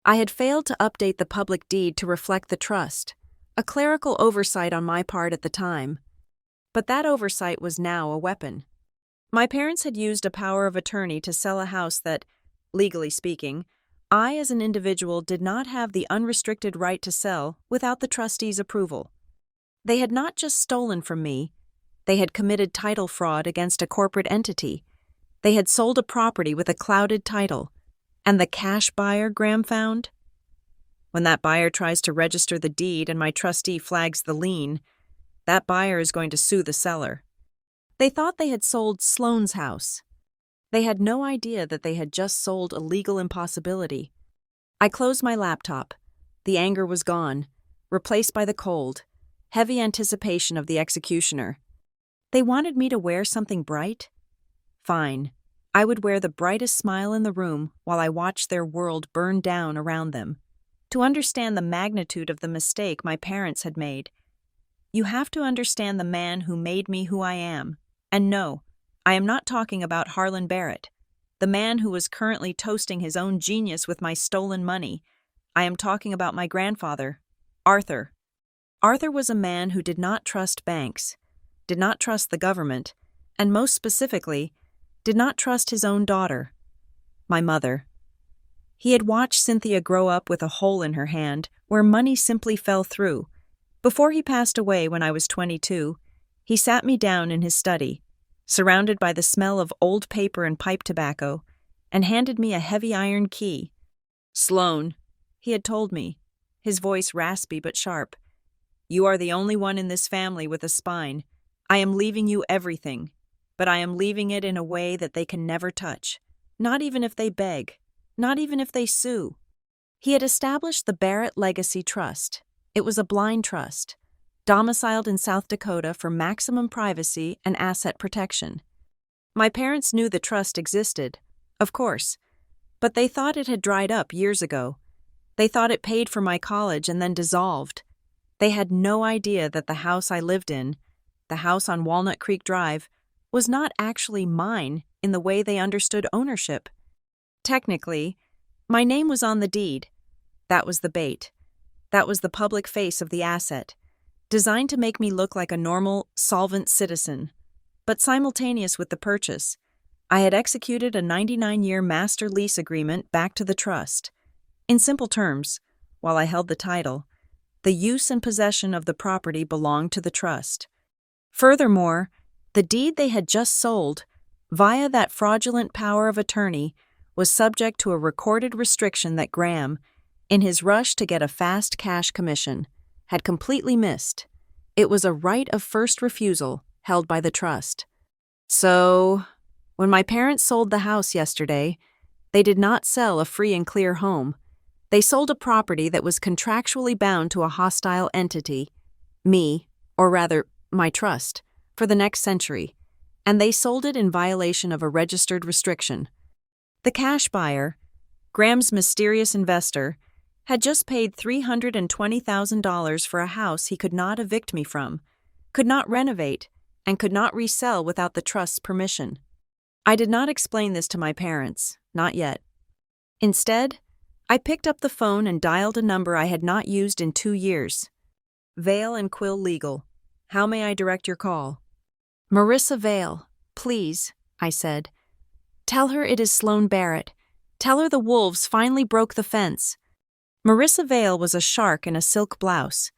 I had failed to update the public deed to reflect the trust, a clerical oversight on my part at the time. But that oversight was now a weapon. My parents had used a power of attorney to sell a house that, legally speaking, I as an individual did not have the unrestricted right to sell without the trustees' approval. They had not just stolen from me, they had committed title fraud against a corporate entity. They had sold a property with a clouded title. And the cash buyer Graham found? When that buyer tries to register the deed and my trustee flags the lien, that buyer is going to sue the seller. They thought they had sold Sloane's house. They had no idea that they had just sold a legal impossibility. I closed my laptop. The anger was gone, replaced by the cold, heavy anticipation of the executioner. They wanted me to wear something bright? Fine. I would wear the brightest smile in the room while I watched their world burn down around them. To understand the magnitude of the mistake my parents had made, you have to understand the man who made me who I am. And no, I am not talking about Harlan Barrett, the man who was currently toasting his own genius with my stolen money. I am talking about my grandfather, Arthur. Arthur was a man who did not trust banks, did not trust the government, and most specifically, did not trust his own daughter, my mother. He had watched Cynthia grow up with a hole in her hand where money simply fell through. Before he passed away when I was 22, he sat me down in his study, surrounded by the smell of old paper and pipe tobacco, and handed me a heavy iron key. "Sloane," he had told me, his voice raspy but sharp, "you are the only one in this family with a spine. I am leaving you everything. But I am leaving it in a way that they can never touch, not even if they beg, not even if they sue." He had established the Barrett Legacy Trust. It was a blind trust, domiciled in South Dakota for maximum privacy and asset protection. My parents knew the trust existed, of course, but they thought it had dried up years ago. They thought it paid for my college and then dissolved. They had no idea that the house I lived in, the house on Walnut Creek Drive, was not actually mine in the way they understood ownership. Technically, my name was on the deed. That was the bait. That was the public face of the asset, designed to make me look like a normal, solvent citizen. But simultaneous with the purchase, I had executed a 99-year master lease agreement back to the trust. In simple terms, while I held the title, the use and possession of the property belonged to the trust. Furthermore, the deed they had just sold, via that fraudulent power of attorney, was subject to a recorded restriction that Graham, in his rush to get a fast cash commission, had completely missed. It was a right of first refusal held by the trust. So, when my parents sold the house yesterday, they did not sell a free and clear home. They sold a property that was contractually bound to a hostile entity, me, or rather, my trust, for the next century, and they sold it in violation of a registered restriction. The cash buyer, Graham's mysterious investor, had just paid $320,000 for a house he could not evict me from, could not renovate, and could not resell without the trust's permission. I did not explain this to my parents, not yet. Instead, I picked up the phone and dialed a number I had not used in 2 years. Vale and Quill Legal. How may I direct your call? "Marissa Vale, please," I said. "Tell her it is Sloane Barrett. Tell her the wolves finally broke the fence." Marissa Vale was a shark in a silk blouse.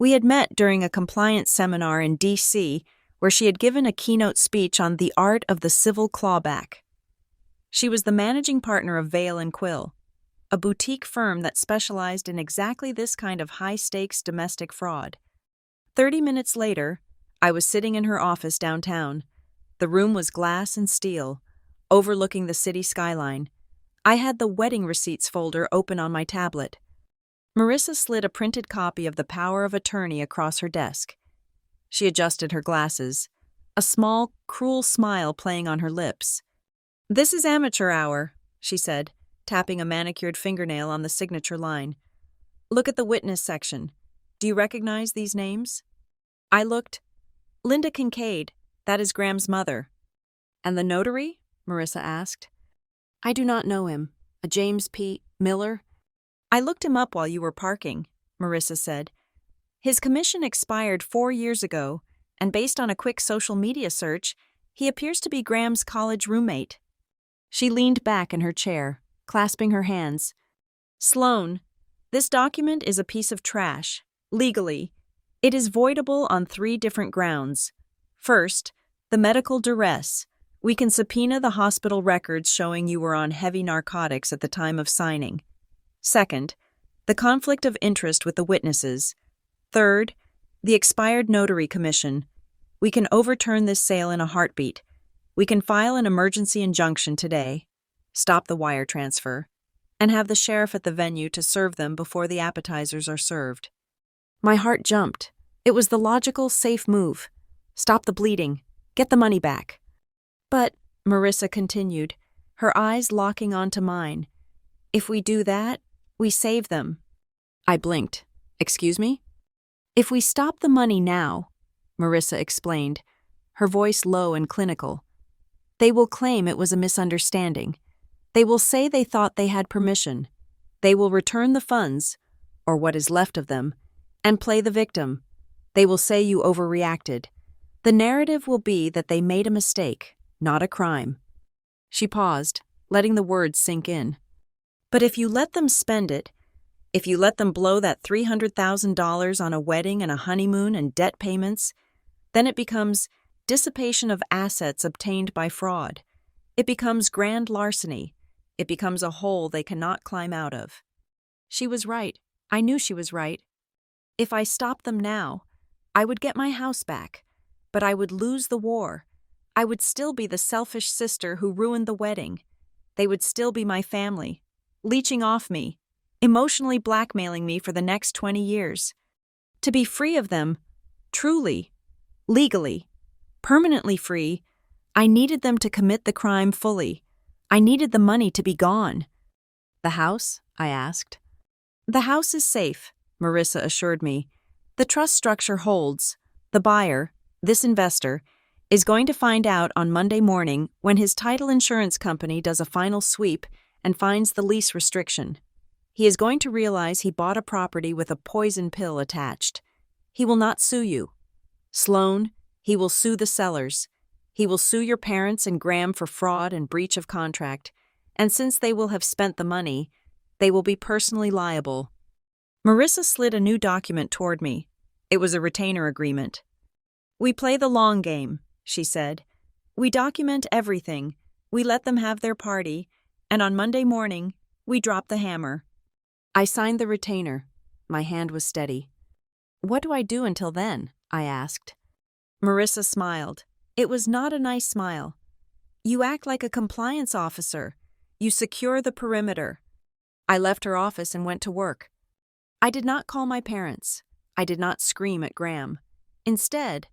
We had met during a compliance seminar in D.C., where she had given a keynote speech on the art of the civil clawback. She was the managing partner of Vale and Quill, a boutique firm that specialized in exactly this kind of high-stakes domestic fraud. 30 minutes later, I was sitting in her office downtown. The room was glass and steel, overlooking the city skyline. I had the wedding receipts folder open on my tablet. Marissa slid a printed copy of the power of attorney across her desk. She adjusted her glasses, a small, cruel smile playing on her lips. "This is amateur hour," she said, tapping a manicured fingernail on the signature line. "Look at the witness section. Do you recognize these names?" I looked. "Linda Kincaid, that is Graham's mother." "And the notary?" Marissa asked. "I do not know him. A James P. Miller?" I looked him up while you were parking, Marissa said. His commission expired 4 years ago, and based on a quick social media search, he appears to be Graham's college roommate. She leaned back in her chair, clasping her hands. Sloan, this document is a piece of trash. Legally, it is voidable on 3 different grounds. First, the medical duress. We can subpoena the hospital records showing you were on heavy narcotics at the time of signing. Second, the conflict of interest with the witnesses. Third, the expired notary commission. We can overturn this sale in a heartbeat. We can file an emergency injunction today, stop the wire transfer, and have the sheriff at the venue to serve them before the appetizers are served. My heart jumped. It was the logical, safe move. Stop the bleeding. Get the money back. But, Marissa continued, her eyes locking onto mine, if we do that, we save them. I blinked. Excuse me? If we stop the money now, Marissa explained, her voice low and clinical, they will claim it was a misunderstanding. They will say they thought they had permission. They will return the funds, or what is left of them, and play the victim. They will say you overreacted. The narrative will be that they made a mistake, not a crime. She paused, letting the words sink in. But if you let them spend it, if you let them blow that $300,000 on a wedding and a honeymoon and debt payments, then it becomes dissipation of assets obtained by fraud. It becomes grand larceny. It becomes a hole they cannot climb out of. She was right. I knew she was right. If I stopped them now, I would get my house back, but I would lose the war. I would still be the selfish sister who ruined the wedding. They would still be my family, leeching off me, emotionally blackmailing me for the next 20 years. To be free of them, truly, legally, permanently free, I needed them to commit the crime fully. I needed the money to be gone. The house? I asked. The house is safe, Marissa assured me. The trust structure holds. The buyer, this investor, is going to find out on Monday morning when his title insurance company does a final sweep and finds the lease restriction. He is going to realize he bought a property with a poison pill attached. He will not sue you. Sloan, he will sue the sellers. He will sue your parents and Graham for fraud and breach of contract, and since they will have spent the money, they will be personally liable. Marissa slid a new document toward me. It was a retainer agreement. We play the long game, she said. We document everything. We let them have their party, and on Monday morning, we drop the hammer. I signed the retainer. My hand was steady. What do I do until then? I asked. Marissa smiled. It was not a nice smile. You act like a compliance officer. You secure the perimeter. I left her office and went to work. I did not call my parents. I did not scream at Graham. Instead,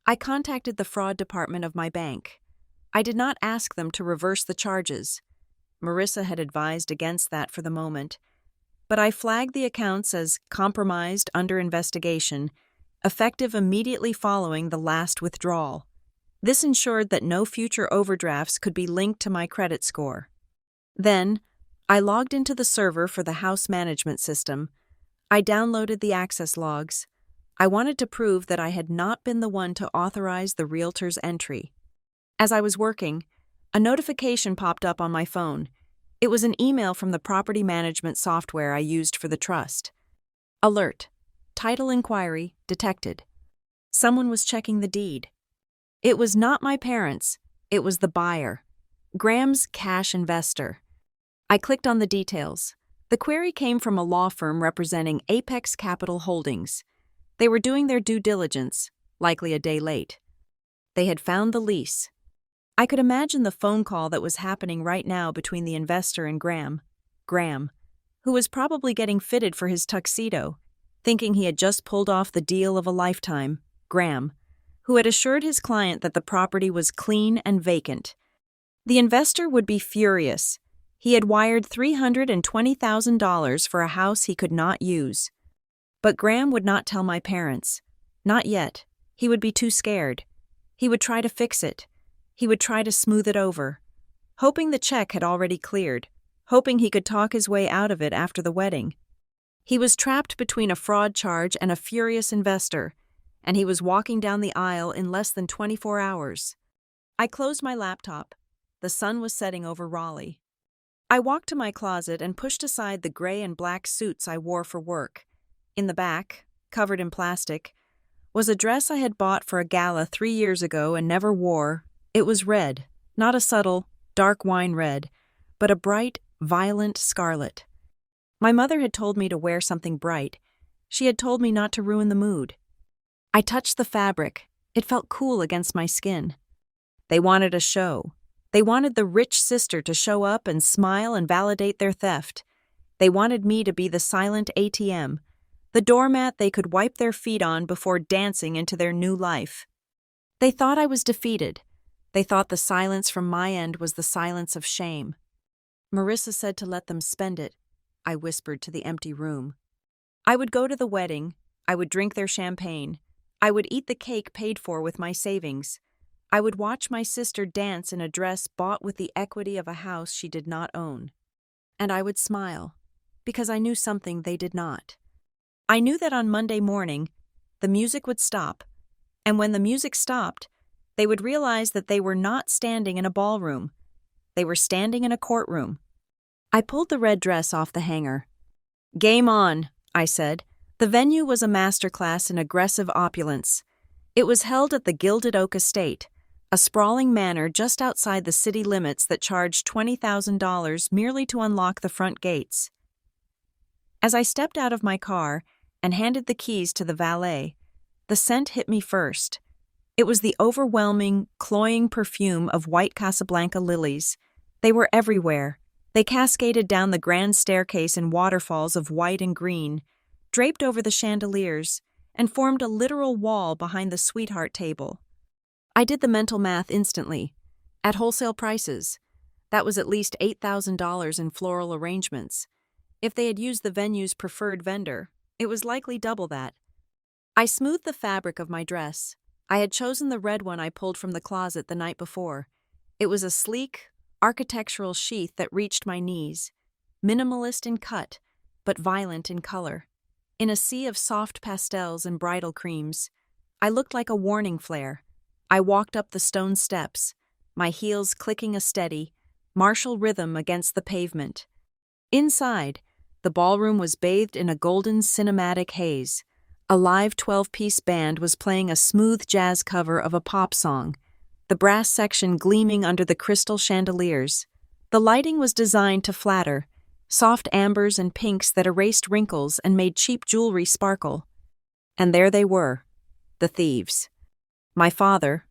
I contacted the fraud department of my bank. I did not ask them to reverse the charges. Marissa had advised against that for the moment, but I flagged the accounts as compromised under investigation, effective immediately following the last withdrawal. This ensured that no future overdrafts could be linked to my credit score. Then, I logged into the server for the house management system. I downloaded the access logs. I wanted to prove that I had not been the one to authorize the realtor's entry. As I was working, a notification popped up on my phone. It was an email from the property management software I used for the trust. Alert. Title inquiry detected. Someone was checking the deed. It was not my parents. It was the buyer. Graham's cash investor. I clicked on the details. The query came from a law firm representing Apex Capital Holdings. They were doing their due diligence, likely a day late. They had found the lease. I could imagine the phone call that was happening right now between the investor and Graham, who was probably getting fitted for his tuxedo, thinking he had just pulled off the deal of a lifetime, Graham, who had assured his client that the property was clean and vacant. The investor would be furious. He had wired $320,000 for a house he could not use. But Graham would not tell my parents. Not yet. He would be too scared. He would try to fix it. He would try to smooth it over. Hoping the check had already cleared. Hoping he could talk his way out of it after the wedding. He was trapped between a fraud charge and a furious investor, and he was walking down the aisle in less than 24 hours. I closed my laptop. The sun was setting over Raleigh. I walked to my closet and pushed aside the gray and black suits I wore for work. In the back, covered in plastic, was a dress I had bought for a gala 3 years ago and never wore. It was red, not a subtle, dark wine red, but a bright, violent scarlet. My mother had told me to wear something bright. She had told me not to ruin the mood. I touched the fabric. It felt cool against my skin. They wanted a show. They wanted the rich sister to show up and smile and validate their theft. They wanted me to be the silent ATM, the doormat they could wipe their feet on before dancing into their new life. They thought I was defeated. They thought the silence from my end was the silence of shame. Marissa said to let them spend it, I whispered to the empty room. I would go to the wedding. I would drink their champagne. I would eat the cake paid for with my savings. I would watch my sister dance in a dress bought with the equity of a house she did not own. And I would smile, because I knew something they did not. I knew that on Monday morning, the music would stop, and when the music stopped, they would realize that they were not standing in a ballroom. They were standing in a courtroom. I pulled the red dress off the hanger. Game on, I said. The venue was a masterclass in aggressive opulence. It was held at the Gilded Oak Estate, a sprawling manor just outside the city limits that charged $20,000 merely to unlock the front gates. As I stepped out of my car and handed the keys to the valet, the scent hit me first. It was the overwhelming, cloying perfume of white Casablanca lilies. They were everywhere. They cascaded down the grand staircase in waterfalls of white and green, draped over the chandeliers, and formed a literal wall behind the sweetheart table. I did the mental math instantly. At wholesale prices, that was at least $8,000 in floral arrangements. If they had used the venue's preferred vendor, it was likely double that. I smoothed the fabric of my dress. I had chosen the red one I pulled from the closet the night before. It was a sleek, architectural sheath that reached my knees, minimalist in cut, but violent in color. In a sea of soft pastels and bridal creams, I looked like a warning flare. I walked up the stone steps, my heels clicking a steady, martial rhythm against the pavement. Inside, the ballroom was bathed in a golden cinematic haze. A live 12-piece band was playing a smooth jazz cover of a pop song, the brass section gleaming under the crystal chandeliers. The lighting was designed to flatter, soft ambers and pinks that erased wrinkles and made cheap jewelry sparkle. And there they were, the thieves. My father,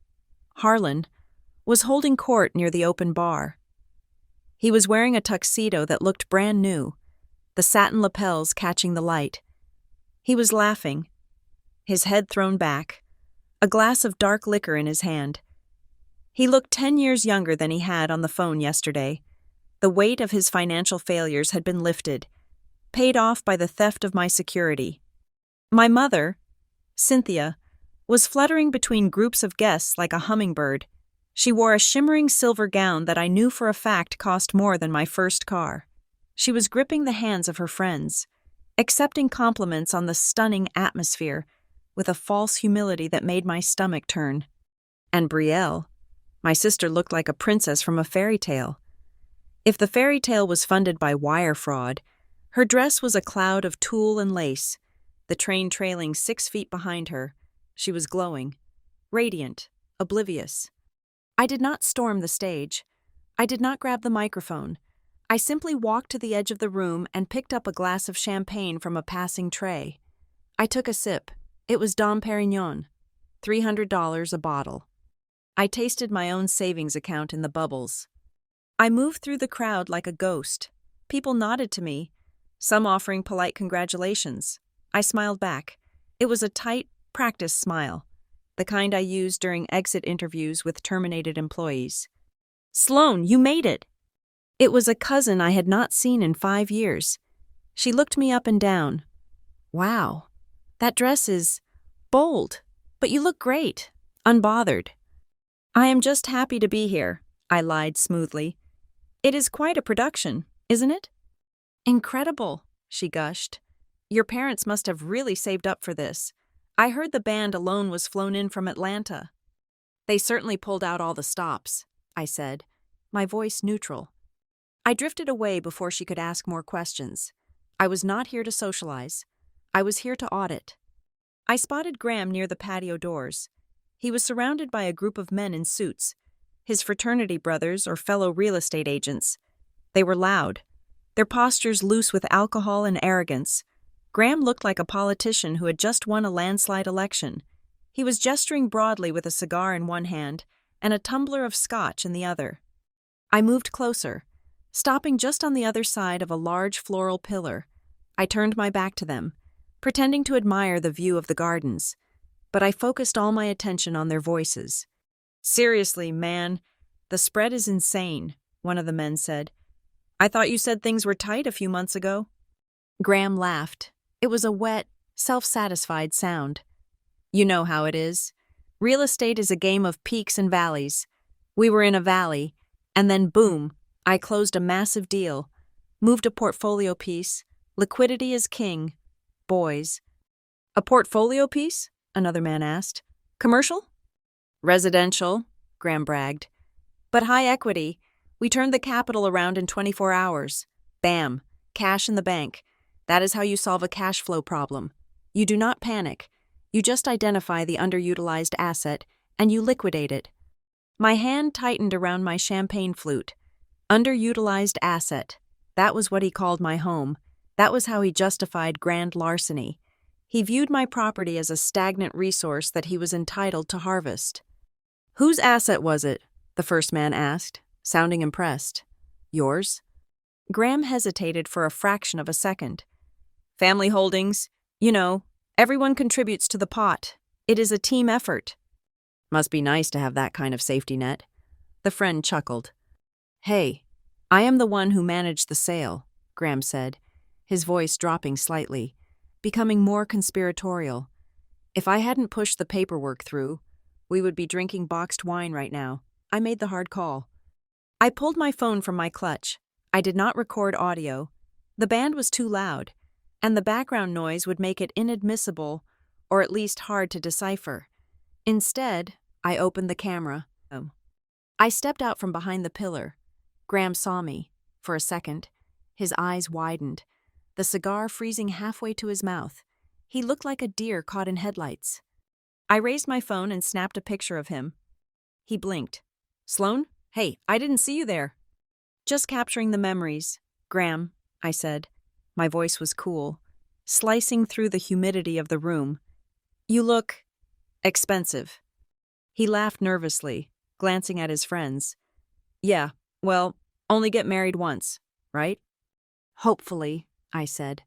Harlan, was holding court near the open bar. He was wearing a tuxedo that looked brand new, the satin lapels catching the light. He was laughing, his head thrown back, a glass of dark liquor in his hand. He looked 10 years younger than he had on the phone yesterday. The weight of his financial failures had been lifted, paid off by the theft of my security. My mother, Cynthia, was fluttering between groups of guests like a hummingbird. She wore a shimmering silver gown that I knew for a fact cost more than my first car. She was gripping the hands of her friends, accepting compliments on the stunning atmosphere with a false humility that made my stomach turn. And Brielle, my sister, looked like a princess from a fairy tale. If the fairy tale was funded by wire fraud, her dress was a cloud of tulle and lace, the train trailing 6 feet behind her. She was glowing, radiant, oblivious. I did not storm the stage. I did not grab the microphone. I simply walked to the edge of the room and picked up a glass of champagne from a passing tray. I took a sip. It was Dom Perignon, $300 a bottle. I tasted my own savings account in the bubbles. I moved through the crowd like a ghost. People nodded to me, some offering polite congratulations. I smiled back. It was a tight, practiced smile, the kind I used during exit interviews with terminated employees. "Sloan, you made it!" It was a cousin I had not seen in 5 years. She looked me up and down. "Wow, that dress is bold, but you look great, unbothered." "I am just happy to be here," I lied smoothly. "It is quite a production, isn't it?" "Incredible," she gushed. Your parents must have really saved up for this. I heard the band alone was flown in from Atlanta. They certainly pulled out all the stops, I said, my voice neutral. I drifted away before she could ask more questions. I was not here to socialize. I was here to audit. I spotted Graham near the patio doors. He was surrounded by a group of men in suits, his fraternity brothers or fellow real estate agents. They were loud, their postures loose with alcohol and arrogance. Graham looked like a politician who had just won a landslide election. He was gesturing broadly with a cigar in one hand and a tumbler of scotch in the other. I moved closer, stopping just on the other side of a large floral pillar. I turned my back to them, pretending to admire the view of the gardens, but I focused all my attention on their voices. "Seriously, man, the spread is insane," one of the men said. "I thought you said things were tight a few months ago." Graham laughed. It was a wet, self-satisfied sound. "You know how it is. Real estate is a game of peaks and valleys. We were in a valley, and then boom, I closed a massive deal, moved a portfolio piece. Liquidity is king. Boys." "A portfolio piece?" another man asked. "Commercial?" "Residential," Graham bragged. "But high equity. We turned the capital around in 24 hours. Bam, cash in the bank. That is how you solve a cash flow problem. You do not panic. You just identify the underutilized asset, and you liquidate it." My hand tightened around my champagne flute. Underutilized asset. That was what he called my home. That was how he justified grand larceny. He viewed my property as a stagnant resource that he was entitled to harvest. "Whose asset was it?" the first man asked, sounding impressed. "Yours?" Graham hesitated for a fraction of a second. "Family holdings. You know, everyone contributes to the pot. It is a team effort." "Must be nice to have that kind of safety net." The friend chuckled. "Hey, I am the one who managed the sale," Graham said, his voice dropping slightly, becoming more conspiratorial. "If I hadn't pushed the paperwork through, we would be drinking boxed wine right now. I made the hard call." I pulled my phone from my clutch. I did not record audio. The band was too loud, and the background noise would make it inadmissible, or at least hard to decipher. Instead, I opened the camera. I stepped out from behind the pillar. Graham saw me. For a second, his eyes widened, the cigar freezing halfway to his mouth. He looked like a deer caught in headlights. I raised my phone and snapped a picture of him. He blinked. "Sloan? Hey, I didn't see you there." "Just capturing the memories, Graham," I said. My voice was cool, slicing through the humidity of the room. "You look expensive." He laughed nervously, glancing at his friends. "Yeah, well, only get married once, right?" "Hopefully," I said.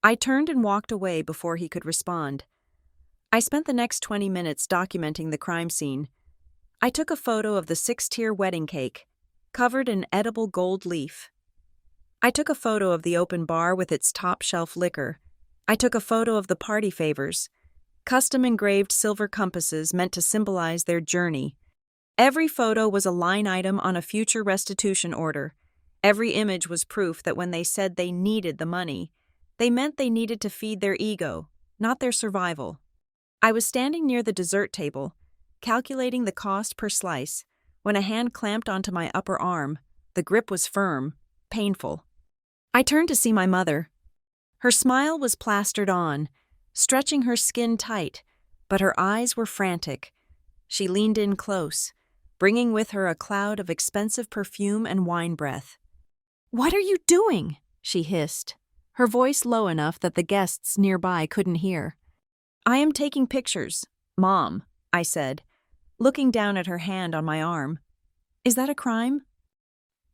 I turned and walked away before he could respond. I spent the next 20 minutes documenting the crime scene. I took a photo of the 6-tier wedding cake, covered in edible gold leaf. I took a photo of the open bar with its top-shelf liquor. I took a photo of the party favors, custom-engraved silver compasses meant to symbolize their journey. Every photo was a line item on a future restitution order. Every image was proof that when they said they needed the money, they meant they needed to feed their ego, not their survival. I was standing near the dessert table, calculating the cost per slice, when a hand clamped onto my upper arm. The grip was firm, painful. I turned to see my mother. Her smile was plastered on, stretching her skin tight, but her eyes were frantic. She leaned in close, bringing with her a cloud of expensive perfume and wine breath. "What are you doing?" she hissed, her voice low enough that the guests nearby couldn't hear. "I am taking pictures, Mom," I said, looking down at her hand on my arm. "Is that a crime?"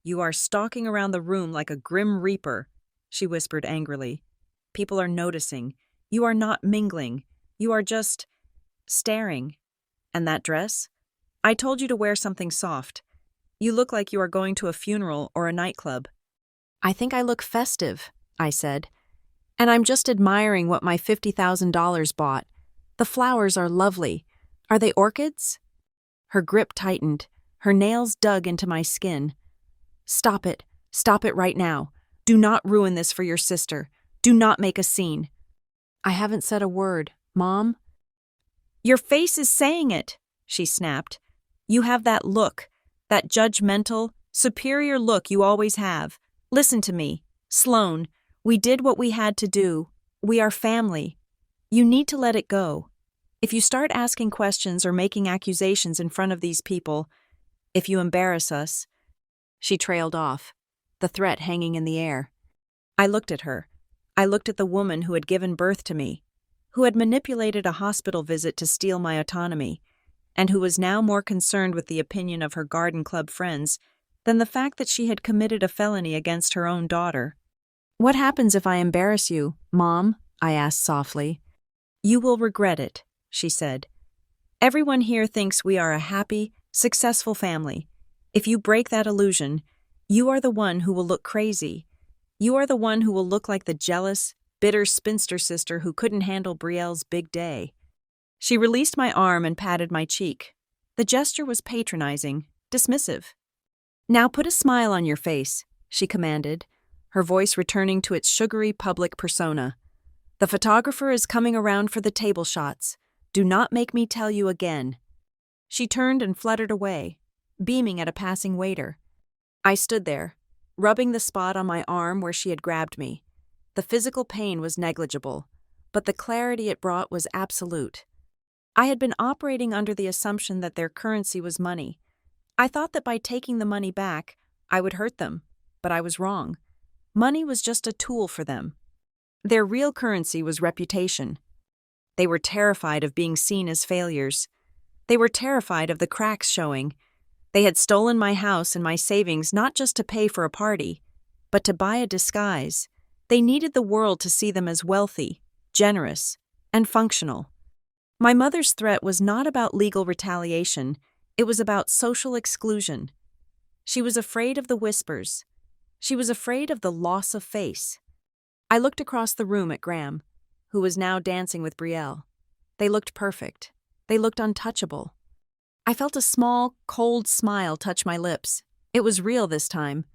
"You are stalking around the room like a grim reaper," she whispered angrily. "People are noticing. You are not mingling. You are just staring. And that dress? I told you to wear something soft. You look like you are going to a funeral or a nightclub." "I think I look festive," I said. "And I'm just admiring what my $50,000 bought. The flowers are lovely. Are they orchids?" Her grip tightened. Her nails dug into my skin. "Stop it. Stop it right now. Do not ruin this for your sister. Do not make a scene. I haven't said a word, Mom. Your face is saying it, she snapped. You have that look, that judgmental, superior look you always have. Listen to me, Sloane. We did what we had to do. We are family. You need to let it go. If you start asking questions or making accusations in front of these people, if you embarrass us. She trailed off, the threat hanging in the air. I looked at her. I looked at the woman who had given birth to me, who had manipulated a hospital visit to steal my autonomy, and who was now more concerned with the opinion of her garden club friends than the fact that she had committed a felony against her own daughter. What happens if I embarrass you, Mom? I asked softly. You will regret it, she said. Everyone here thinks we are a happy, successful family. If you break that illusion, you are the one who will look crazy. You are the one who will look like the jealous, bitter spinster sister who couldn't handle Brielle's big day. She released my arm and patted my cheek. The gesture was patronizing, dismissive. Now put a smile on your face, she commanded, her voice returning to its sugary public persona. The photographer is coming around for the table shots. Do not make me tell you again. She turned and fluttered away, beaming at a passing waiter. I stood there, rubbing the spot on my arm where she had grabbed me. The physical pain was negligible, but the clarity it brought was absolute. I had been operating under the assumption that their currency was money. I thought that by taking the money back, I would hurt them, but I was wrong. Money was just a tool for them. Their real currency was reputation. They were terrified of being seen as failures. They were terrified of the cracks showing. They had stolen my house and my savings not just to pay for a party, but to buy a disguise. They needed the world to see them as wealthy, generous, and functional. My mother's threat was not about legal retaliation, it was about social exclusion. She was afraid of the whispers. She was afraid of the loss of face. I looked across the room at Graham, who was now dancing with Brielle. They looked perfect. They looked untouchable. I felt a small, cold smile touch my lips. It was real this time.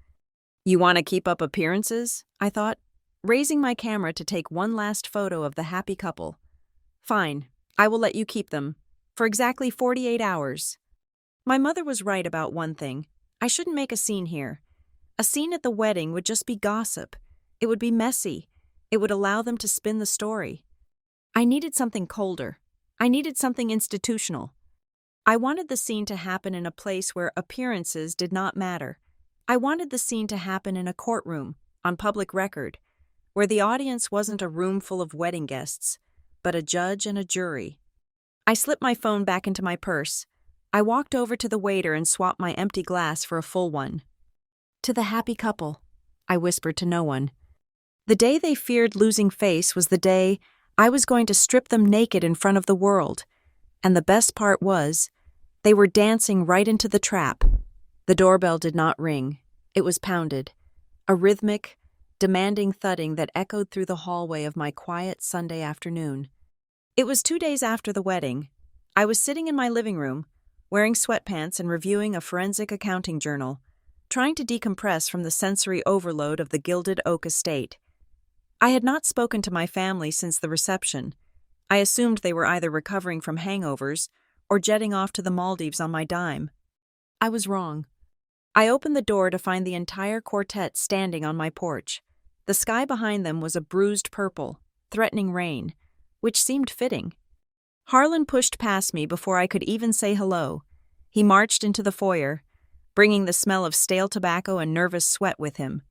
You want to keep up appearances? I thought, raising my camera to take one last photo of the happy couple. Fine, I will let you keep them, for exactly 48 hours. My mother was right about one thing. I shouldn't make a scene here. A scene at the wedding would just be gossip. It would be messy. It would allow them to spin the story. I needed something colder. I needed something institutional. I wanted the scene to happen in a place where appearances did not matter. I wanted the scene to happen in a courtroom, on public record, where the audience wasn't a room full of wedding guests, but a judge and a jury. I slipped my phone back into my purse. I walked over to the waiter and swapped my empty glass for a full one. To the happy couple, I whispered to no one. The day they feared losing face was the day I was going to strip them naked in front of the world. And the best part was, they were dancing right into the trap. The doorbell did not ring. It was pounded. A rhythmic, demanding thudding that echoed through the hallway of my quiet Sunday afternoon. It was 2 days after the wedding. I was sitting in my living room, wearing sweatpants and reviewing a forensic accounting journal, trying to decompress from the sensory overload of the Gilded Oak estate. I had not spoken to my family since the reception. I assumed they were either recovering from hangovers or jetting off to the Maldives on my dime. I was wrong. I opened the door to find the entire quartet standing on my porch. The sky behind them was a bruised purple, threatening rain, which seemed fitting. Harlan pushed past me before I could even say hello. He marched into the foyer, bringing the smell of stale tobacco and nervous sweat with him.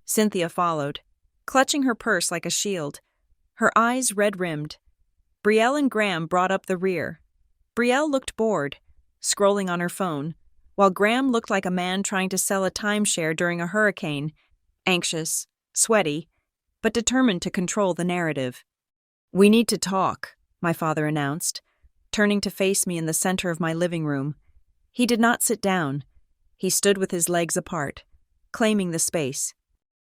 Cynthia followed, clutching her purse like a shield, her eyes red-rimmed. Brielle and Graham brought up the rear. Brielle looked bored, scrolling on her phone, while Graham looked like a man trying to sell a timeshare during a hurricane, anxious, sweaty, but determined to control the narrative. "We need to talk," my father announced, turning to face me in the center of my living room. He did not sit down. He stood with his legs apart, claiming the space.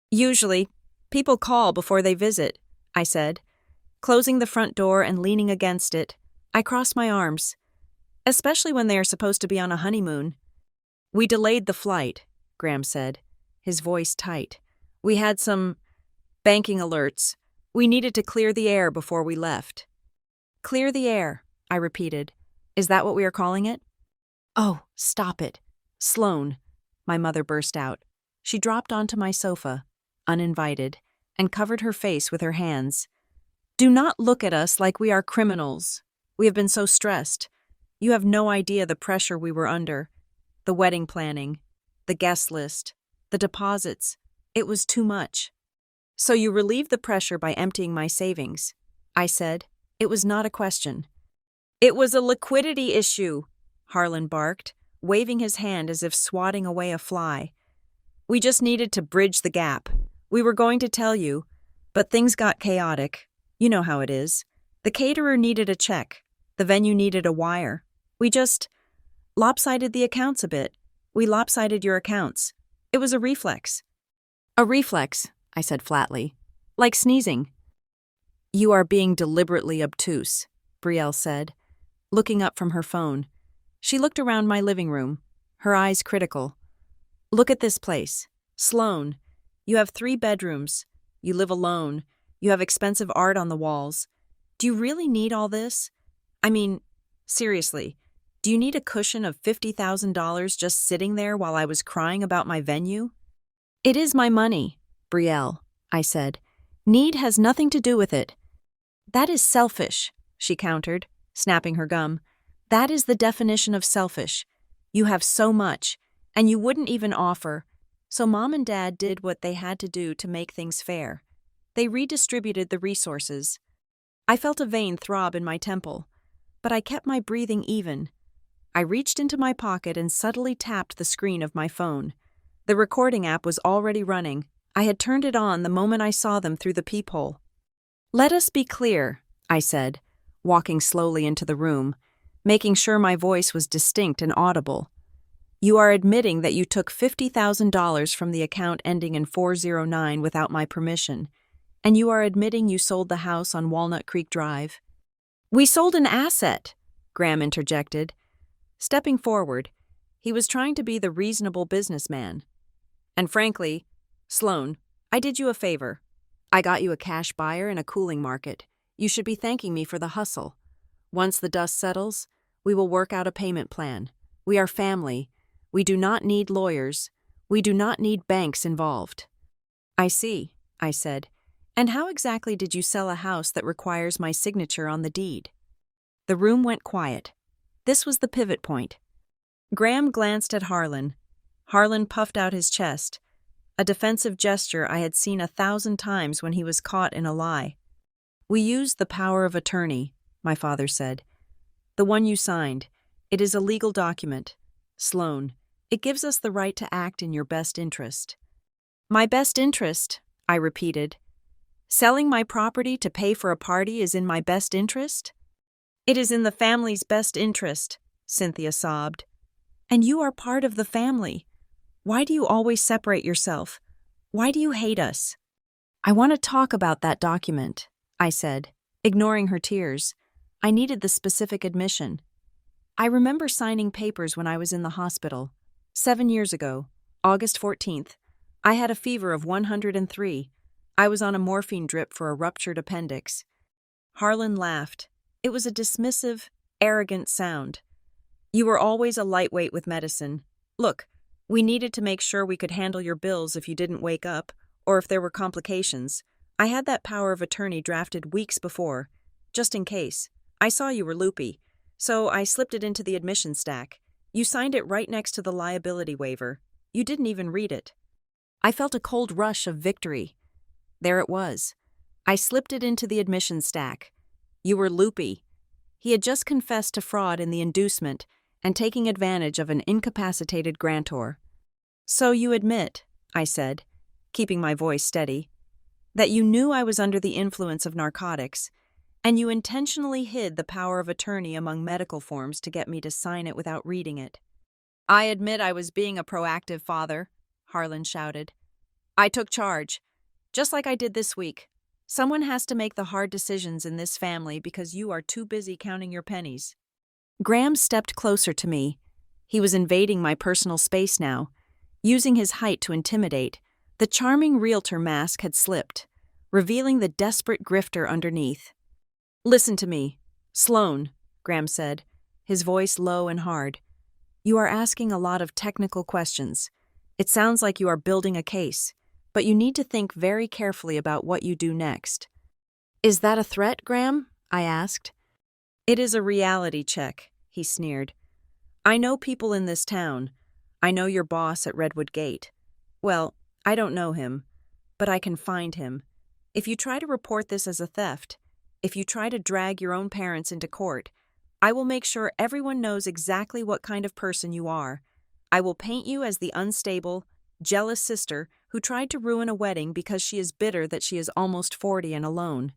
"Usually, people call before they visit," I said. Closing the front door and leaning against it, I crossed my arms. Especially when they are supposed to be on a honeymoon. "We delayed the flight," Graham said, his voice tight. "We had some banking alerts. We needed to clear the air before we left. Clear the air, I repeated. Is that what we are calling it? Oh, stop it. Sloane, my mother burst out. She dropped onto my sofa, uninvited, and covered her face with her hands. Do not look at us like we are criminals. We have been so stressed. You have no idea the pressure we were under. The wedding planning, the guest list, the deposits. It was too much. So you relieved the pressure by emptying my savings, I said. It was not a question. It was a liquidity issue, Harlan barked, waving his hand as if swatting away a fly. We just needed to bridge the gap. We were going to tell you, but things got chaotic. You know how it is. The caterer needed a check. The venue needed a wire. We just lopsided the accounts a bit. We lopsided your accounts. It was a reflex. A reflex, I said flatly. Like sneezing. You are being deliberately obtuse, Brielle said, looking up from her phone. She looked around my living room, her eyes critical. Look at this place. Sloane, you have 3 bedrooms. You live alone. You have expensive art on the walls. Do you really need all this? I mean, seriously, do you need a cushion of $50,000 just sitting there while I was crying about my venue? It is my money, Brielle, I said. Need has nothing to do with it. That is selfish, she countered, snapping her gum. That is the definition of selfish. You have so much, and you wouldn't even offer. So Mom and Dad did what they had to do to make things fair. They redistributed the resources. I felt a vein throb in my temple, but I kept my breathing even. I reached into my pocket and subtly tapped the screen of my phone. The recording app was already running. I had turned it on the moment I saw them through the peephole. Let us be clear, I said, walking slowly into the room, making sure my voice was distinct and audible. You are admitting that you took $50,000 from the account ending in 409 without my permission, and you are admitting you sold the house on Walnut Creek Drive. We sold an asset, Graham interjected. Stepping forward, he was trying to be the reasonable businessman. And frankly, Sloane, I did you a favor. I got you a cash buyer in a cooling market. You should be thanking me for the hustle. Once the dust settles, we will work out a payment plan. We are family. We do not need lawyers. We do not need banks involved. I see, I said. And how exactly did you sell a house that requires my signature on the deed? The room went quiet. This was the pivot point. Graham glanced at Harlan. Harlan puffed out his chest, a defensive gesture I had seen 1,000 times when he was caught in a lie. We used the power of attorney, my father said. The one you signed. It is a legal document. Sloane, it gives us the right to act in your best interest. My best interest, I repeated. Selling my property to pay for a party is in my best interest? It is in the family's best interest, Cynthia sobbed. And you are part of the family. Why do you always separate yourself? Why do you hate us? I want to talk about that document, I said, ignoring her tears. I needed the specific admission. I remember signing papers when I was in the hospital. 7 years ago, August 14th, I had a fever of 103. I was on a morphine drip for a ruptured appendix. Harlan laughed. It was a dismissive, arrogant sound. You were always a lightweight with medicine. Look, we needed to make sure we could handle your bills if you didn't wake up, or if there were complications. I had that power of attorney drafted weeks before, just in case. I saw you were loopy, so I slipped it into the admission stack. You signed it right next to the liability waiver. You didn't even read it. I felt a cold rush of victory. There it was. I slipped it into the admission stack. You were loopy. He had just confessed to fraud in the inducement and taking advantage of an incapacitated grantor. So you admit, I said, keeping my voice steady, that you knew I was under the influence of narcotics, and you intentionally hid the power of attorney among medical forms to get me to sign it without reading it. I admit I was being a proactive father, Harlan shouted. I took charge, just like I did this week. Someone has to make the hard decisions in this family because you are too busy counting your pennies. Graham stepped closer to me. He was invading my personal space now. Using his height to intimidate, the charming realtor mask had slipped. revealing the desperate grifter underneath. "Listen to me. Sloan," Graham said, his voice low and hard. "You are asking a lot of technical questions. It sounds like you are building a case, but you need to think very carefully about what you do next." "Is that a threat, Graham?" I asked. "It is a reality check," he sneered. "I know people in this town. I know your boss at Redwood Gate. Well, I don't know him, but I can find him. If you try to report this as a theft, if you try to drag your own parents into court, I will make sure everyone knows exactly what kind of person you are. I will paint you as the unstable, jealous sister who tried to ruin a wedding because she is bitter that she is almost 40 and alone."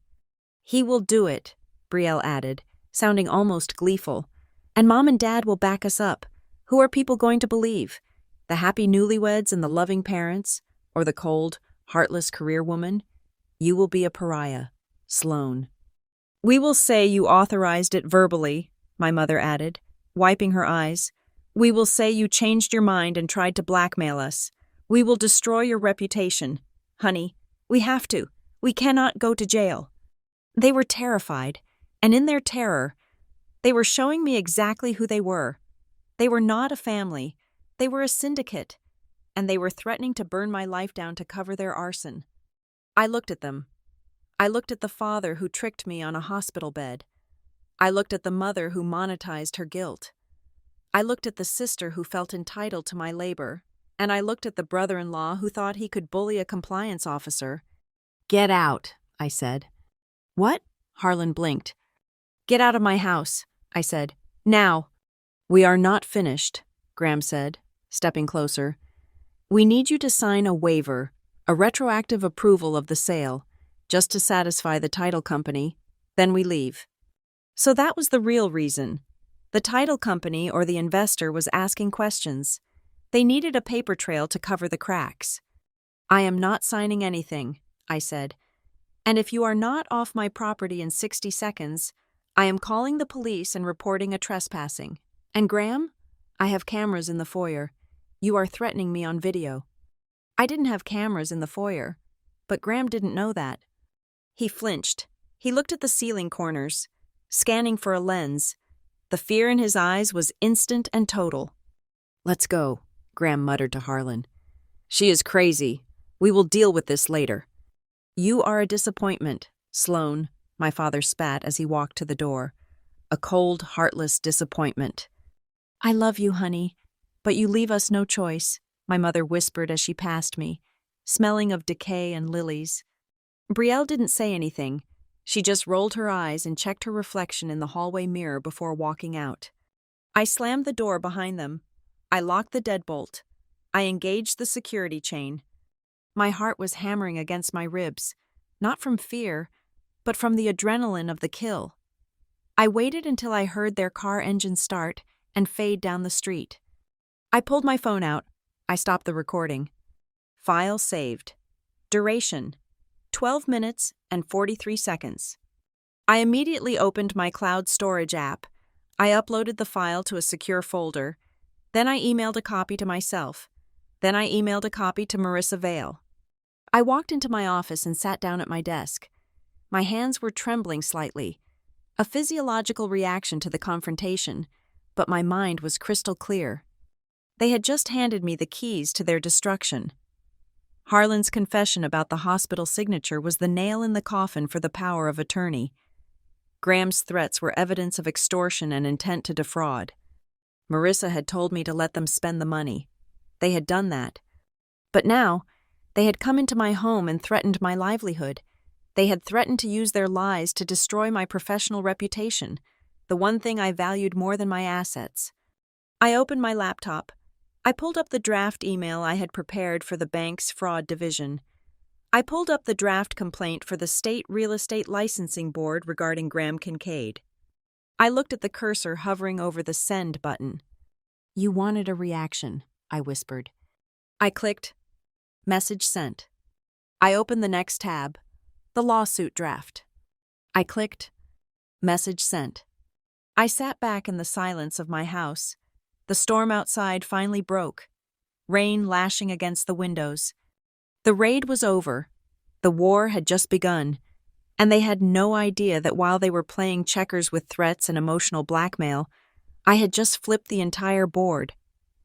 "He will do it," Brielle added, sounding almost gleeful. "And Mom and Dad will back us up. Who are people going to believe? The happy newlyweds and the loving parents? Or the cold, heartless career woman? You will be a pariah. Sloan." "We will say you authorized it verbally," my mother added, wiping her eyes. "We will say you changed your mind and tried to blackmail us. We will destroy your reputation. Honey, we have to. We cannot go to jail." They were terrified, and in their terror, they were showing me exactly who they were. They were not a family. They were a syndicate, and they were threatening to burn my life down to cover their arson. I looked at them. I looked at the father who tricked me on a hospital bed. I looked at the mother who monetized her guilt. I looked at the sister who felt entitled to my labor, and I looked at the brother-in-law who thought he could bully a compliance officer. "Get out," I said. "What?" Harlan blinked. "Get out of my house," I said. "Now." "We are not finished," Graham said, stepping closer. "We need you to sign a waiver, a retroactive approval of the sale, just to satisfy the title company. Then we leave." So that was the real reason. The title company or the investor was asking questions. They needed a paper trail to cover the cracks. "I am not signing anything," I said. "And if you are not off my property in 60 seconds, I am calling the police and reporting a trespassing. And Graham, I have cameras in the foyer. You are threatening me on video." I didn't have cameras in the foyer, but Graham didn't know that. He flinched. He looked at the ceiling corners, scanning for a lens. The fear in his eyes was instant and total. "Let's go," Graham muttered to Harlan. "She is crazy. We will deal with this later." "You are a disappointment, Sloan," my father spat as he walked to the door. "A cold, heartless disappointment." "I love you, honey, but you leave us no choice," my mother whispered as she passed me, smelling of decay and lilies. Brielle didn't say anything. She just rolled her eyes and checked her reflection in the hallway mirror before walking out. I slammed the door behind them. I locked the deadbolt. I engaged the security chain. My heart was hammering against my ribs, not from fear, but from the adrenaline of the kill. I waited until I heard their car engine start and fade down the street. I pulled my phone out. I stopped the recording. File saved. Duration: 12 minutes and 43 seconds. I immediately opened my cloud storage app. I uploaded the file to a secure folder. Then I emailed a copy to myself. Then I emailed a copy to Marissa Vale. I walked into my office and sat down at my desk. My hands were trembling slightly, a physiological reaction to the confrontation, but my mind was crystal clear. They had just handed me the keys to their destruction. Harlan's confession about the hospital signature was the nail in the coffin for the power of attorney. Graham's threats were evidence of extortion and intent to defraud. Marissa had told me to let them spend the money. They had done that. But now, they had come into my home and threatened my livelihood. They had threatened to use their lies to destroy my professional reputation, the one thing I valued more than my assets. I opened my laptop. I pulled up the draft email I had prepared for the bank's fraud division. I pulled up the draft complaint for the State Real Estate Licensing Board regarding Graham Kincaid. I looked at the cursor hovering over the send button. "You wanted a reaction," I whispered. I clicked. Message sent. I opened the next tab. The lawsuit draft. I clicked. Message sent. I sat back in the silence of my house. The storm outside finally broke, rain lashing against the windows. The raid was over. The war had just begun, and they had no idea that while they were playing checkers with threats and emotional blackmail, I had just flipped the entire board.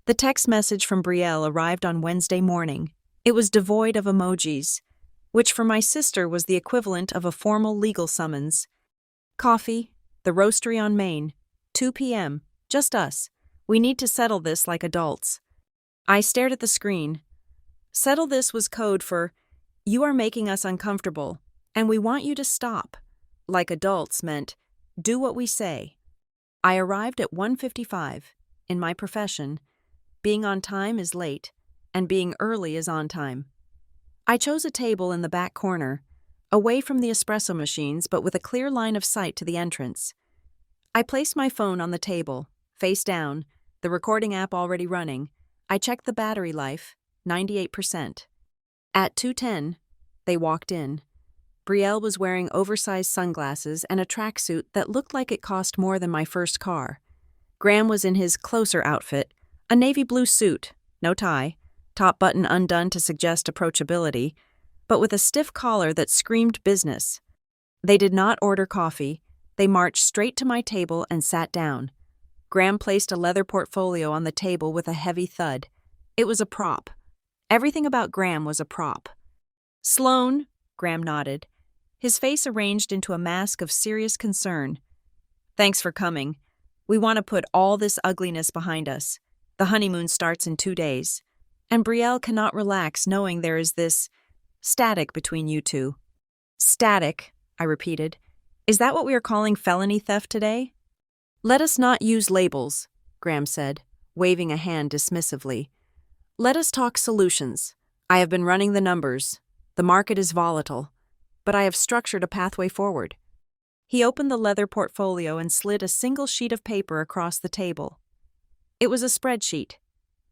The text message from Brielle arrived on Wednesday morning. It was devoid of emojis, which for my sister was the equivalent of a formal legal summons. Coffee, the roastery on Main, 2 p.m., just us. We need to settle this like adults. I stared at the screen. Settle this was code for, you are making us uncomfortable, and we want you to stop. Like adults meant, do what we say. I arrived at 1:55. In my profession, being on time is late, and being early is on time. I chose a table in the back corner, away from the espresso machines but with a clear line of sight to the entrance. I placed my phone on the table, face down, the recording app already running. I checked the battery life, 98%. At 2:10, they walked in. Brielle was wearing oversized sunglasses and a tracksuit that looked like it cost more than my first car. Graham was in his closer outfit, a navy blue suit, no tie, top button undone to suggest approachability, but with a stiff collar that screamed business. They did not order coffee. They marched straight to my table and sat down. Graham placed a leather portfolio on the table with a heavy thud. It was a prop. Everything about Graham was a prop. Sloan, Graham nodded, his face arranged into a mask of serious concern. Thanks for coming. We want to put all this ugliness behind us. The honeymoon starts in 2 days. And Brielle cannot relax knowing there is this static between you two. Static, I repeated. Is that what we are calling felony theft today? Let us not use labels, Graham said, waving a hand dismissively. Let us talk solutions. I have been running the numbers. The market is volatile, but I have structured a pathway forward. He opened the leather portfolio and slid a single sheet of paper across the table. It was a spreadsheet.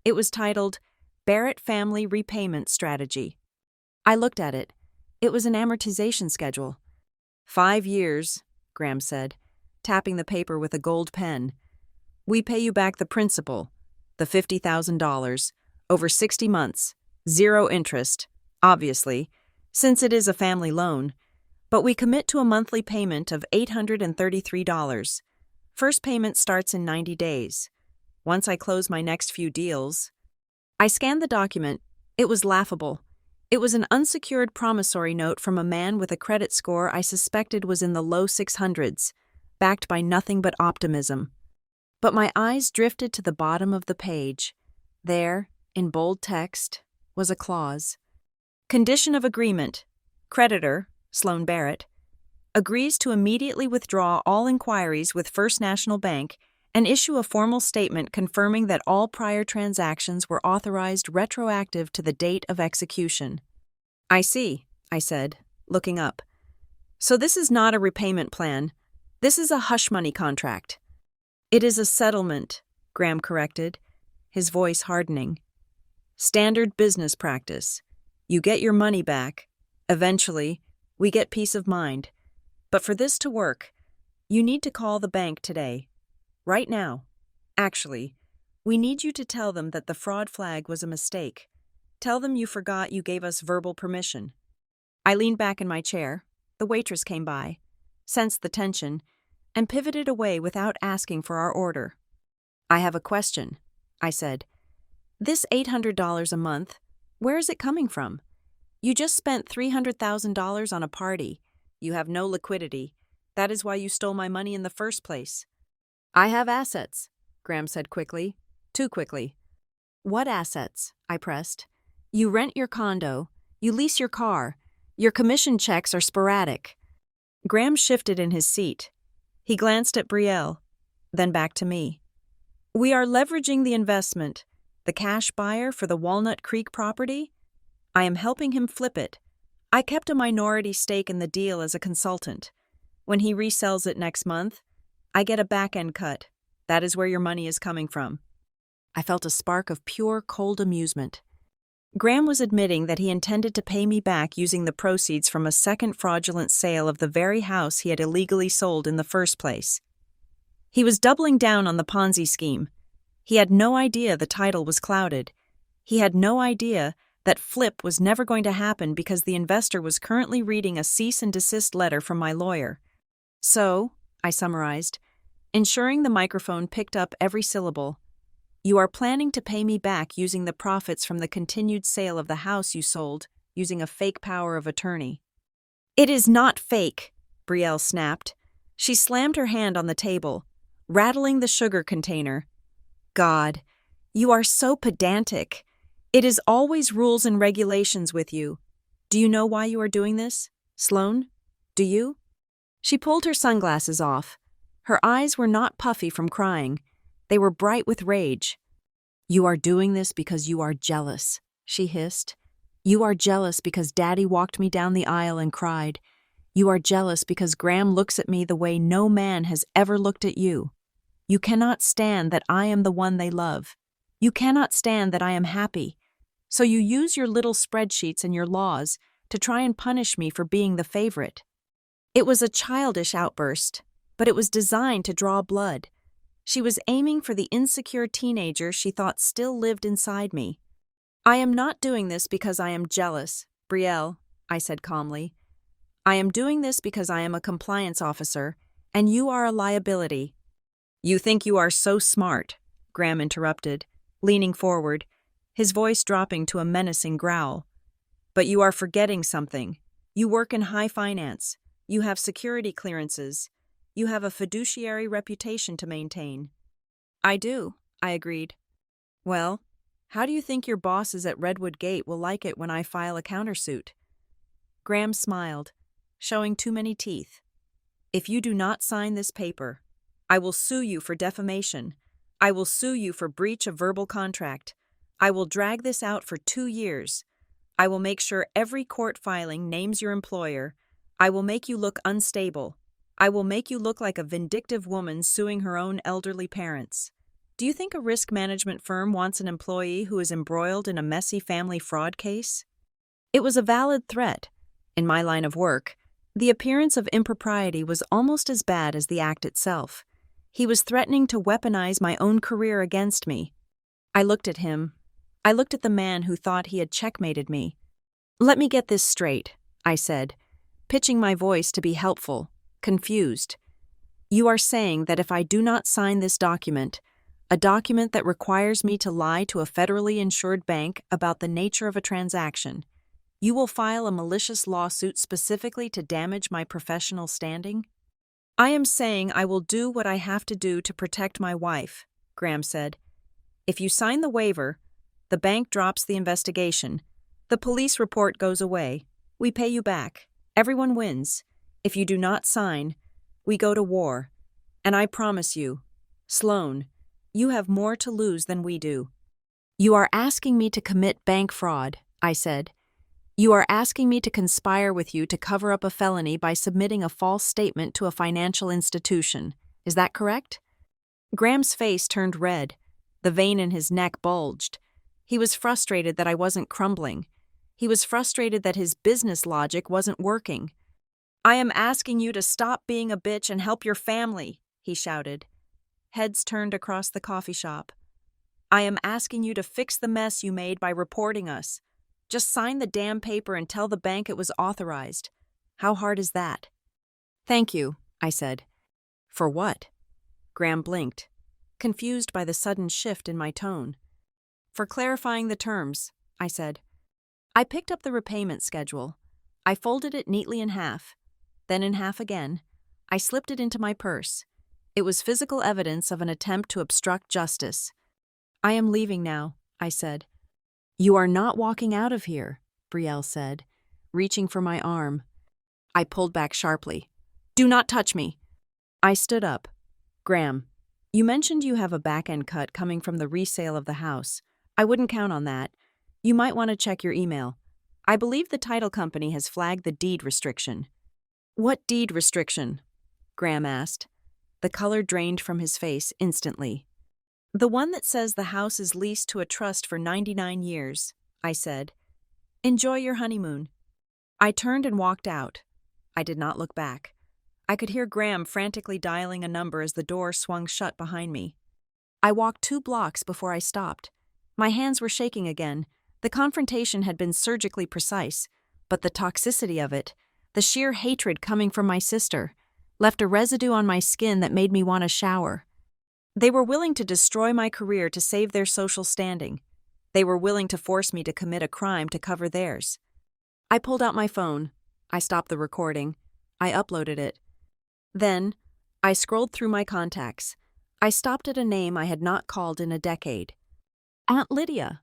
It was titled Barrett Family Repayment Strategy. I looked at it. It was an amortization schedule. 5 years, Graham said, tapping the paper with a gold pen. We pay you back the principal, the $50,000, over 60 months, 0 interest, obviously, since it is a family loan, but we commit to a monthly payment of $833. First payment starts in 90 days. Once I close my next few deals. I scanned the document. It was laughable. It was an unsecured promissory note from a man with a credit score I suspected was in the low 600s, backed by nothing but optimism. But my eyes drifted to the bottom of the page. There, in bold text, was a clause. Condition of agreement. Creditor, Sloan Barrett, agrees to immediately withdraw all inquiries with First National Bank and issue a formal statement confirming that all prior transactions were authorized retroactive to the date of execution. I see, I said, looking up. So this is not a repayment plan. This is a hush money contract. It is a settlement, Graham corrected, his voice hardening. Standard business practice. You get your money back. Eventually, we get peace of mind. But for this to work, you need to call the bank today. Right now. Actually, we need you to tell them that the fraud flag was a mistake. Tell them you forgot you gave us verbal permission. I leaned back in my chair. The waitress came by, sensed the tension, and pivoted away without asking for our order. I have a question, I said. This $800 a month, where is it coming from? You just spent $300,000 on a party. You have no liquidity. That is why you stole my money in the first place. I have assets, Graham said quickly. Too quickly. What assets? I pressed. You rent your condo. You lease your car. Your commission checks are sporadic. Graham shifted in his seat. He glanced at Brielle, then back to me. We are leveraging the investment, the cash buyer for the Walnut Creek property. I am helping him flip it. I kept a minority stake in the deal as a consultant. When he resells it next month, I get a back-end cut. That is where your money is coming from. I felt a spark of pure, cold amusement. Graham was admitting that he intended to pay me back using the proceeds from a second fraudulent sale of the very house he had illegally sold in the first place. He was doubling down on the Ponzi scheme. He had no idea the title was clouded. He had no idea that flip was never going to happen because the investor was currently reading a cease and desist letter from my lawyer. So, I summarized, ensuring the microphone picked up every syllable, you are planning to pay me back using the profits from the continued sale of the house you sold, using a fake power of attorney. It is not fake, Brielle snapped. She slammed her hand on the table, rattling the sugar container. God, you are so pedantic. It is always rules and regulations with you. Do you know why you are doing this, Sloane? Do you? She pulled her sunglasses off. Her eyes were not puffy from crying. They were bright with rage. You are doing this because you are jealous, she hissed. You are jealous because Daddy walked me down the aisle and cried. You are jealous because Graham looks at me the way no man has ever looked at you. You cannot stand that I am the one they love. You cannot stand that I am happy. So you use your little spreadsheets and your laws to try and punish me for being the favorite. It was a childish outburst, but it was designed to draw blood. She was aiming for the insecure teenager she thought still lived inside me. I am not doing this because I am jealous, Brielle, I said calmly. I am doing this because I am a compliance officer, and you are a liability. You think you are so smart, Graham interrupted, leaning forward, his voice dropping to a menacing growl. But you are forgetting something. You work in high finance. You have security clearances. You have a fiduciary reputation to maintain. I do, I agreed. Well, how do you think your bosses at Redwood Gate will like it when I file a countersuit? Graham smiled, showing too many teeth. If you do not sign this paper, I will sue you for defamation. I will sue you for breach of verbal contract. I will drag this out for 2 years. I will make sure every court filing names your employer. I will make you look unstable. I will make you look like a vindictive woman suing her own elderly parents. Do you think a risk management firm wants an employee who is embroiled in a messy family fraud case? It was a valid threat. In my line of work, the appearance of impropriety was almost as bad as the act itself. He was threatening to weaponize my own career against me. I looked at him. I looked at the man who thought he had checkmated me. Let me get this straight, I said, pitching my voice to be helpful, confused. You are saying that if I do not sign this document, a document that requires me to lie to a federally insured bank about the nature of a transaction, you will file a malicious lawsuit specifically to damage my professional standing? I am saying I will do what I have to do to protect my wife, Graham said. If you sign the waiver, the bank drops the investigation. The police report goes away. We pay you back. Everyone wins. If you do not sign, we go to war. And I promise you, Sloane, you have more to lose than we do. You are asking me to commit bank fraud, I said. You are asking me to conspire with you to cover up a felony by submitting a false statement to a financial institution. Is that correct? Graham's face turned red. The vein in his neck bulged. He was frustrated that I wasn't crumbling. He was frustrated that his business logic wasn't working. I am asking you to stop being a bitch and help your family, he shouted. Heads turned across the coffee shop. I am asking you to fix the mess you made by reporting us. Just sign the damn paper and tell the bank it was authorized. How hard is that? Thank you, I said. For what? Graham blinked, confused by the sudden shift in my tone. For clarifying the terms, I said. I picked up the repayment schedule. I folded it neatly in half, then in half again. I slipped it into my purse. It was physical evidence of an attempt to obstruct justice. I am leaving now, I said. You are not walking out of here, Brielle said, reaching for my arm. I pulled back sharply. Do not touch me. I stood up. Graham, you mentioned you have a back-end cut coming from the resale of the house. I wouldn't count on that. You might want to check your email. I believe the title company has flagged the deed restriction. What deed restriction? Graham asked. The color drained from his face instantly. The one that says the house is leased to a trust for 99 years, I said. Enjoy your honeymoon. I turned and walked out. I did not look back. I could hear Graham frantically dialing a number as the door swung shut behind me. I walked 2 blocks before I stopped. My hands were shaking again. The confrontation had been surgically precise, but the toxicity of it, the sheer hatred coming from my sister, left a residue on my skin that made me want to shower. They were willing to destroy my career to save their social standing. They were willing to force me to commit a crime to cover theirs. I pulled out my phone. I stopped the recording. I uploaded it. Then, I scrolled through my contacts. I stopped at a name I had not called in a decade. Aunt Lydia.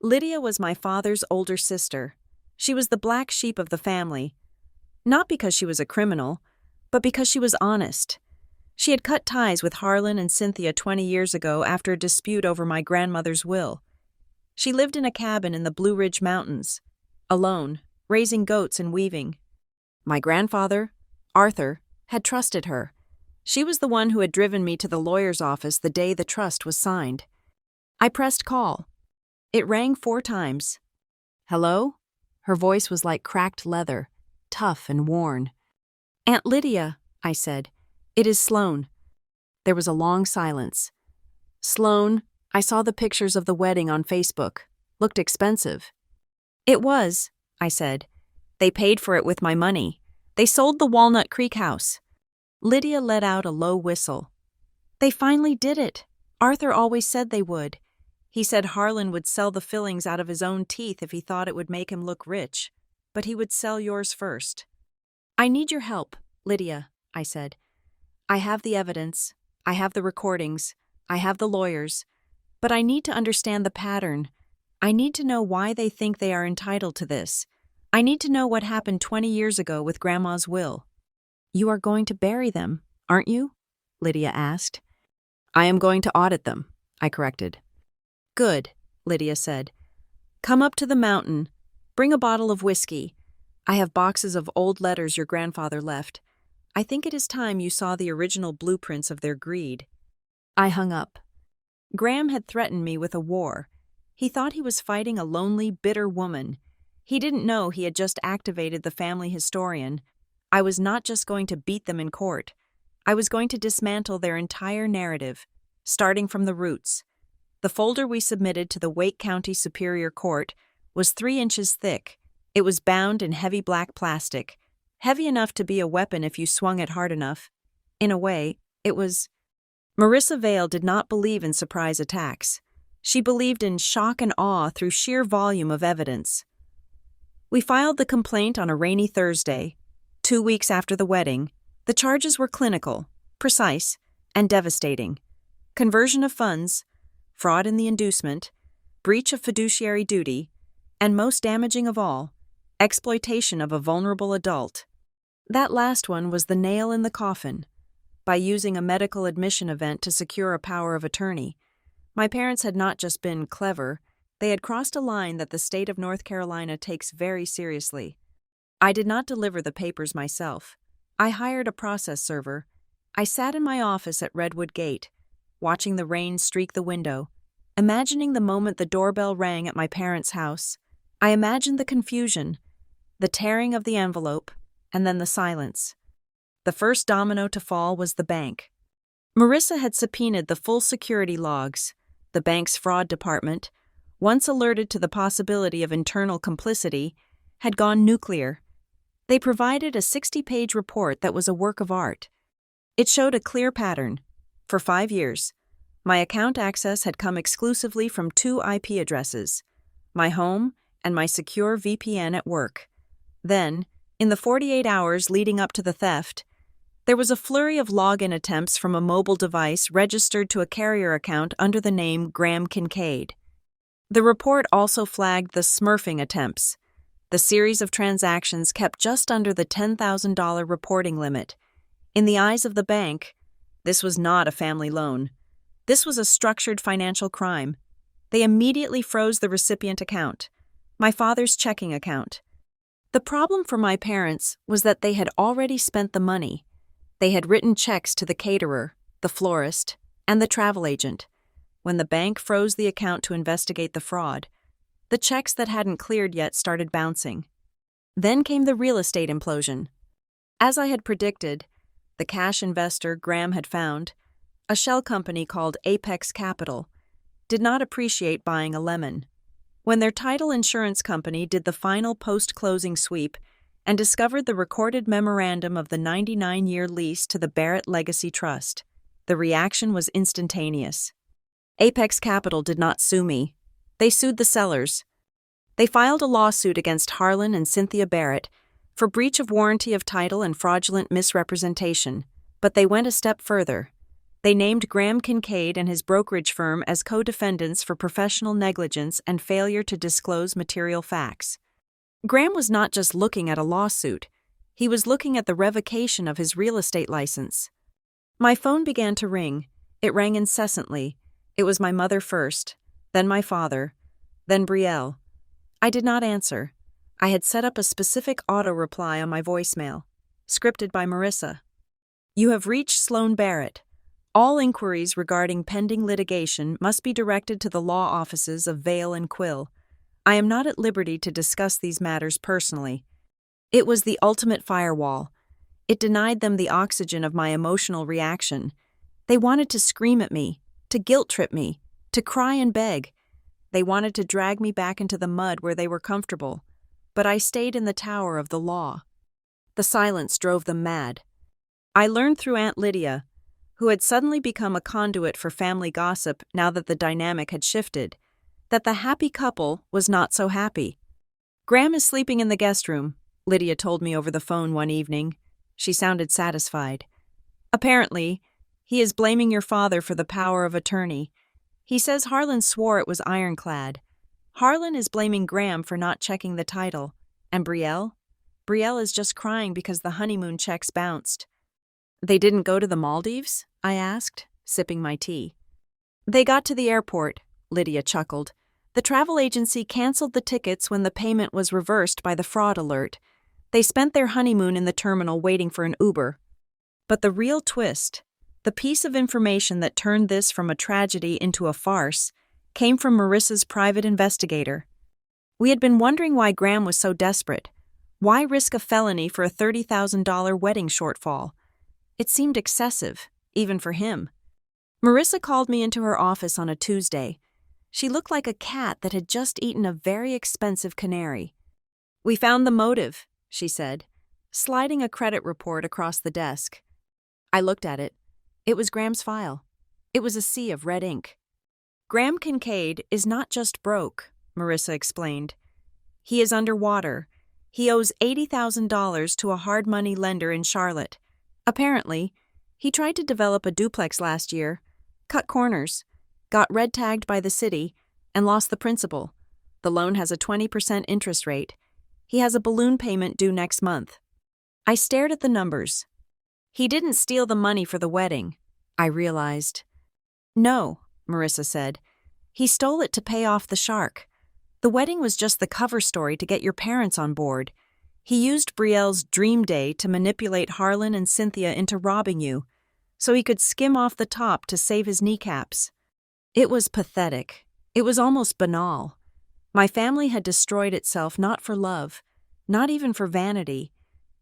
Lydia was my father's older sister. She was the black sheep of the family. Not because she was a criminal, but because she was honest. She had cut ties with Harlan and Cynthia 20 years ago after a dispute over my grandmother's will. She lived in a cabin in the Blue Ridge Mountains, alone, raising goats and weaving. My grandfather, Arthur, had trusted her. She was the one who had driven me to the lawyer's office the day the trust was signed. I pressed call. It rang 4 times. Hello? Her voice was like cracked leather, tough and worn. Aunt Lydia, I said. It is Sloane. There was a long silence. Sloane, I saw the pictures of the wedding on Facebook. Looked expensive. It was, I said. They paid for it with my money. They sold the Walnut Creek house. Lydia let out a low whistle. They finally did it. Arthur always said they would. He said Harlan would sell the fillings out of his own teeth if he thought it would make him look rich, but he would sell yours first. I need your help, Lydia, I said. I have the evidence, I have the recordings, I have the lawyers, but I need to understand the pattern. I need to know why they think they are entitled to this. I need to know what happened 20 years ago with Grandma's will. You are going to bury them, aren't you? Lydia asked. I am going to audit them, I corrected. Good, Lydia said. Come up to the mountain. Bring a bottle of whiskey. I have boxes of old letters your grandfather left. I think it is time you saw the original blueprints of their greed. I hung up. Graham had threatened me with a war. He thought he was fighting a lonely, bitter woman. He didn't know he had just activated the family historian. I was not just going to beat them in court. I was going to dismantle their entire narrative, starting from the roots. The folder we submitted to the Wake County Superior Court was 3 inches thick. It was bound in heavy black plastic, heavy enough to be a weapon if you swung it hard enough. In a way, it was... Marissa Vale did not believe in surprise attacks. She believed in shock and awe through sheer volume of evidence. We filed the complaint on a rainy Thursday. 2 weeks after the wedding, the charges were clinical, precise, and devastating. Conversion of funds, fraud in the inducement, breach of fiduciary duty, and most damaging of all, exploitation of a vulnerable adult. That last one was the nail in the coffin. By using a medical admission event to secure a power of attorney, my parents had not just been clever, they had crossed a line that the state of North Carolina takes very seriously. I did not deliver the papers myself. I hired a process server. I sat in my office at Redwood Gate, watching the rain streak the window, imagining the moment the doorbell rang at my parents' house. I imagined the confusion, the tearing of the envelope, and then the silence. The first domino to fall was the bank. Marissa had subpoenaed the full security logs. The bank's fraud department, once alerted to the possibility of internal complicity, had gone nuclear. They provided a 60-page report that was a work of art. It showed a clear pattern. For 5 years, my account access had come exclusively from 2 IP addresses, my home and my secure VPN at work. Then, in the 48 hours leading up to the theft, there was a flurry of login attempts from a mobile device registered to a carrier account under the name Graham Kincaid. The report also flagged the smurfing attempts. The series of transactions kept just under the $10,000 reporting limit. In the eyes of the bank, this was not a family loan. This was a structured financial crime. They immediately froze the recipient account, my father's checking account. The problem for my parents was that they had already spent the money. They had written checks to the caterer, the florist, and the travel agent. When the bank froze the account to investigate the fraud, the checks that hadn't cleared yet started bouncing. Then came the real estate implosion. As I had predicted, the cash investor Graham had found, a shell company called Apex Capital, did not appreciate buying a lemon. When their title insurance company did the final post-closing sweep and discovered the recorded memorandum of the 99-year lease to the Barrett Legacy Trust, the reaction was instantaneous. Apex Capital did not sue me. They sued the sellers. They filed a lawsuit against Harlan and Cynthia Barrett for breach of warranty of title and fraudulent misrepresentation, but they went a step further. They named Graham Kincaid and his brokerage firm as co-defendants for professional negligence and failure to disclose material facts. Graham was not just looking at a lawsuit, he was looking at the revocation of his real estate license. My phone began to ring. It rang incessantly. It was my mother first, then my father, then Brielle. I did not answer. I had set up a specific auto-reply on my voicemail, scripted by Marissa. You have reached Sloan Barrett. All inquiries regarding pending litigation must be directed to the law offices of Vale and Quill. I am not at liberty to discuss these matters personally. It was the ultimate firewall. It denied them the oxygen of my emotional reaction. They wanted to scream at me, to guilt-trip me, to cry and beg. They wanted to drag me back into the mud where they were comfortable. But I stayed in the tower of the law. The silence drove them mad. I learned through Aunt Lydia, who had suddenly become a conduit for family gossip now that the dynamic had shifted, that the happy couple was not so happy. Graham is sleeping in the guest room, Lydia told me over the phone one evening. She sounded satisfied. Apparently, he is blaming your father for the power of attorney. He says Harlan swore it was ironclad. Harlan is blaming Graham for not checking the title. And Brielle? Brielle is just crying because the honeymoon checks bounced. They didn't go to the Maldives? I asked, sipping my tea. They got to the airport, Lydia chuckled. The travel agency canceled the tickets when the payment was reversed by the fraud alert. They spent their honeymoon in the terminal waiting for an Uber. But the real twist, the piece of information that turned this from a tragedy into a farce, came from Marissa's private investigator. We had been wondering why Graham was so desperate. Why risk a felony for a $30,000 wedding shortfall? It seemed excessive, even for him. Marissa called me into her office on a Tuesday. She looked like a cat that had just eaten a very expensive canary. We found the motive, she said, sliding a credit report across the desk. I looked at it. It was Graham's file. It was a sea of red ink. Graham Kincaid is not just broke, Marissa explained. He is underwater. He owes $80,000 to a hard money lender in Charlotte. Apparently, he tried to develop a duplex last year, cut corners, got red-tagged by the city, and lost the principal. The loan has a 20% interest rate. He has a balloon payment due next month. I stared at the numbers. He didn't steal the money for the wedding, I realized. No, Marissa said. He stole it to pay off the shark. The wedding was just the cover story to get your parents on board. He used Brielle's dream day to manipulate Harlan and Cynthia into robbing you, so he could skim off the top to save his kneecaps. It was pathetic. It was almost banal. My family had destroyed itself not for love, not even for vanity,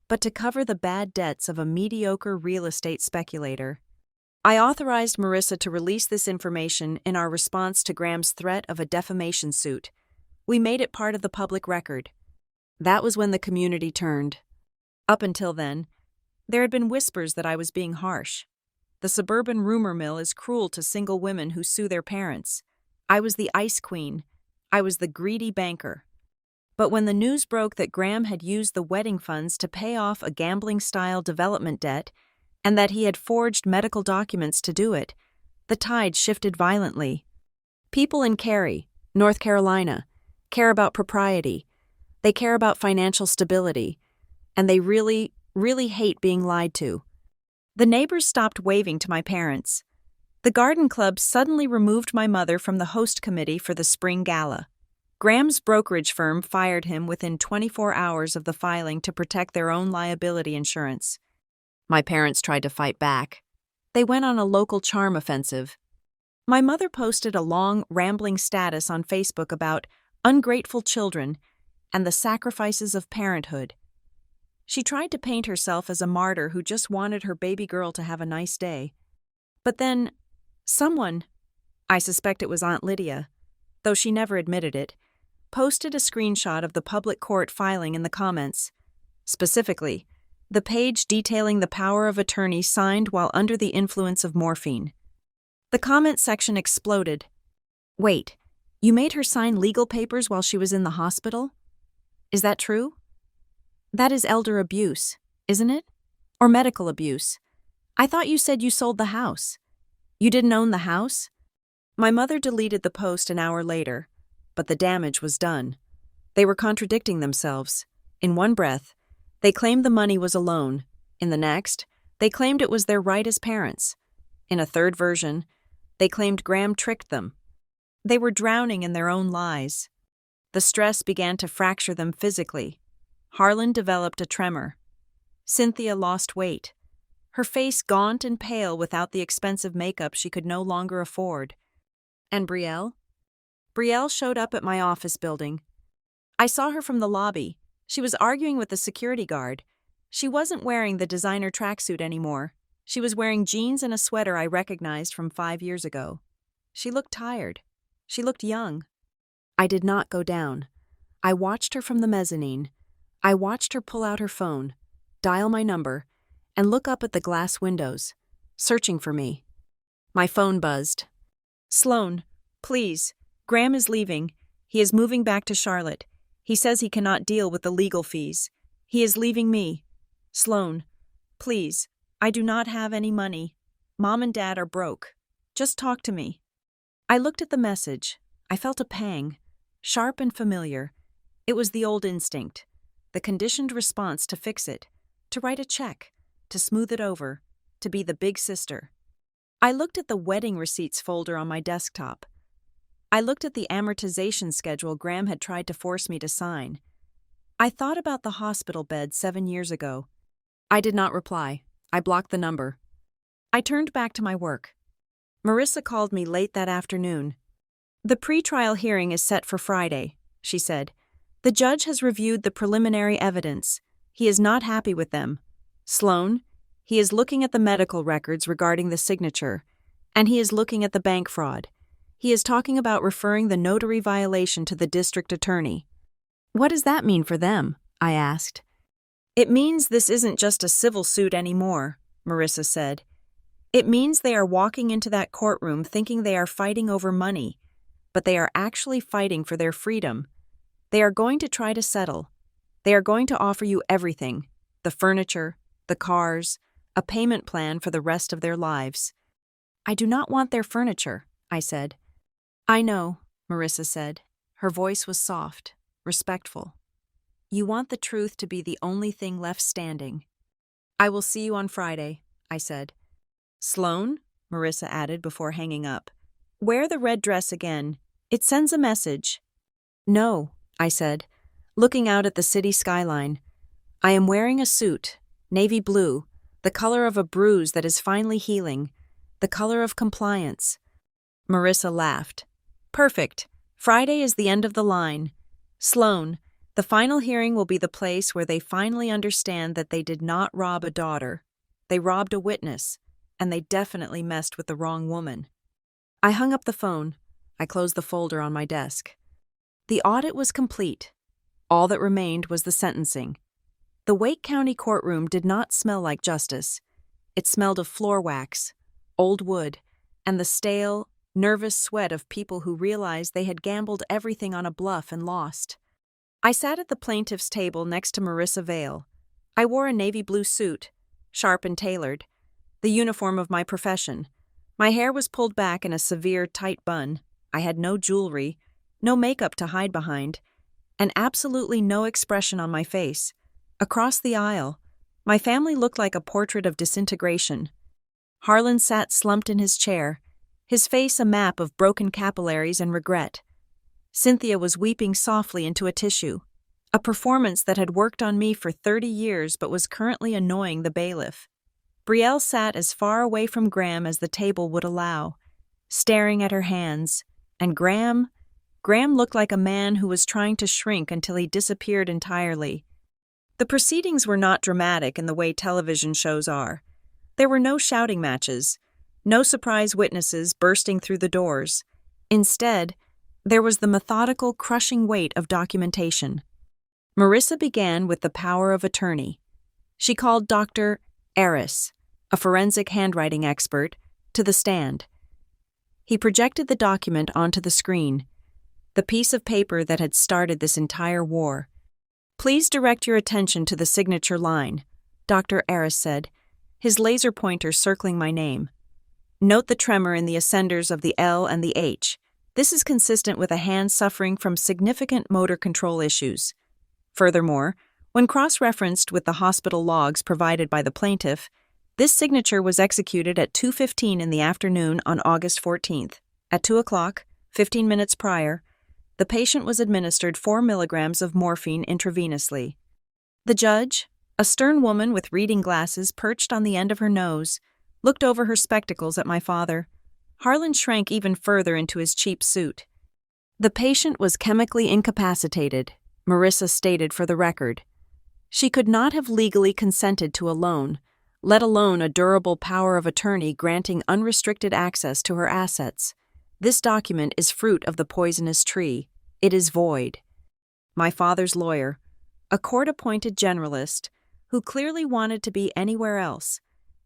but to cover the bad debts of a mediocre real estate speculator. I authorized Marissa to release this information in our response to Graham's threat of a defamation suit. We made it part of the public record. That was when the community turned. Up until then, there had been whispers that I was being harsh. The suburban rumor mill is cruel to single women who sue their parents. I was the ice queen. I was the greedy banker. But when the news broke that Graham had used the wedding funds to pay off a gambling-style development debt, and that he had forged medical documents to do it, the tide shifted violently. People in Cary, North Carolina, care about propriety. They care about financial stability. And they really, really hate being lied to. The neighbors stopped waving to my parents. The garden club suddenly removed my mother from the host committee for the spring gala. Graham's brokerage firm fired him within 24 hours of the filing to protect their own liability insurance. My parents tried to fight back. They went on a local charm offensive. My mother posted a long, rambling status on Facebook about ungrateful children and the sacrifices of parenthood. She tried to paint herself as a martyr who just wanted her baby girl to have a nice day. But then, someone, I suspect it was Aunt Lydia, though she never admitted it, posted a screenshot of the public court filing in the comments. Specifically, the page detailing the power of attorney signed while under the influence of morphine. The comment section exploded. Wait, you made her sign legal papers while she was in the hospital? Is that true? That is elder abuse, isn't it? Or medical abuse. I thought you said you sold the house. You didn't own the house? My mother deleted the post an hour later, but the damage was done. They were contradicting themselves. In one breath, they claimed the money was a loan. In the next, they claimed it was their right as parents. In a third version, they claimed Graham tricked them. They were drowning in their own lies. The stress began to fracture them physically. Harlan developed a tremor. Cynthia lost weight. Her face gaunt and pale without the expensive makeup she could no longer afford. And Brielle? Brielle showed up at my office building. I saw her from the lobby. She was arguing with the security guard. She wasn't wearing the designer tracksuit anymore. She was wearing jeans and a sweater I recognized from 5 years ago. She looked tired. She looked young. I did not go down. I watched her from the mezzanine. I watched her pull out her phone, dial my number, and look up at the glass windows, searching for me. My phone buzzed. Sloan, please. Graham is leaving. He is moving back to Charlotte. He says he cannot deal with the legal fees. He is leaving me. Sloan, please. I do not have any money. Mom and Dad are broke. Just talk to me. I looked at the message. I felt a pang, sharp and familiar. It was the old instinct, the conditioned response to fix it, to write a check, to smooth it over, to be the big sister. I looked at the wedding receipts folder on my desktop. I looked at the amortization schedule Graham had tried to force me to sign. I thought about the hospital bed 7 years ago. I did not reply. I blocked the number. I turned back to my work. Marissa called me late that afternoon. The pretrial hearing is set for Friday, she said. The judge has reviewed the preliminary evidence. He is not happy with them. Sloan, he is looking at the medical records regarding the signature, and he is looking at the bank fraud. He is talking about referring the notary violation to the district attorney. What does that mean for them? I asked. It means this isn't just a civil suit anymore, Marissa said. It means they are walking into that courtroom thinking they are fighting over money, but they are actually fighting for their freedom. They are going to try to settle. They are going to offer you everything, the furniture, the cars, a payment plan for the rest of their lives. I do not want their furniture, I said. I know, Marissa said. Her voice was soft, respectful. You want the truth to be the only thing left standing. I will see you on Friday, I said. Sloan, Marissa added before hanging up. Wear the red dress again. It sends a message. No, I said, looking out at the city skyline. I am wearing a suit, navy blue, the color of a bruise that is finally healing, the color of compliance. Marissa laughed. Perfect. Friday is the end of the line. Sloan, the final hearing will be the place where they finally understand that they did not rob a daughter. They robbed a witness, and they definitely messed with the wrong woman. I hung up the phone. I closed the folder on my desk. The audit was complete. All that remained was the sentencing. The Wake County courtroom did not smell like justice. It smelled of floor wax, old wood, and the stale, nervous sweat of people who realized they had gambled everything on a bluff and lost. I sat at the plaintiff's table next to Marissa Vale. I wore a navy blue suit, sharp and tailored, the uniform of my profession. My hair was pulled back in a severe, tight bun. I had no jewelry, no makeup to hide behind, and absolutely no expression on my face. Across the aisle, my family looked like a portrait of disintegration. Harlan sat slumped in his chair, his face a map of broken capillaries and regret. Cynthia was weeping softly into a tissue, a performance that had worked on me for 30 years but was currently annoying the bailiff. Brielle sat as far away from Graham as the table would allow, staring at her hands, and Graham looked like a man who was trying to shrink until he disappeared entirely. The proceedings were not dramatic in the way television shows are. There were no shouting matches, no surprise witnesses bursting through the doors. Instead, There was the methodical, crushing weight of documentation. Marissa began with the power of attorney. She called Dr. Aris, a forensic handwriting expert, to the stand. He projected the document onto the screen, the piece of paper that had started this entire war. "Please direct your attention to the signature line," Dr. Aris said, his laser pointer circling my name. "Note the tremor in the ascenders of the L and the H. This is consistent with a hand suffering from significant motor control issues. Furthermore, when cross-referenced with the hospital logs provided by the plaintiff, this signature was executed at 2:15 in the afternoon on August 14th. At 2 o'clock, 15 minutes prior, the patient was administered 4 milligrams of morphine intravenously." The judge, a stern woman with reading glasses perched on the end of her nose, looked over her spectacles at my father. Harlan shrank even further into his cheap suit. "The patient was chemically incapacitated," Marissa stated for the record. "She could not have legally consented to a loan, let alone a durable power of attorney granting unrestricted access to her assets. This document is fruit of the poisonous tree. It is void." My father's lawyer, a court-appointed generalist who clearly wanted to be anywhere else,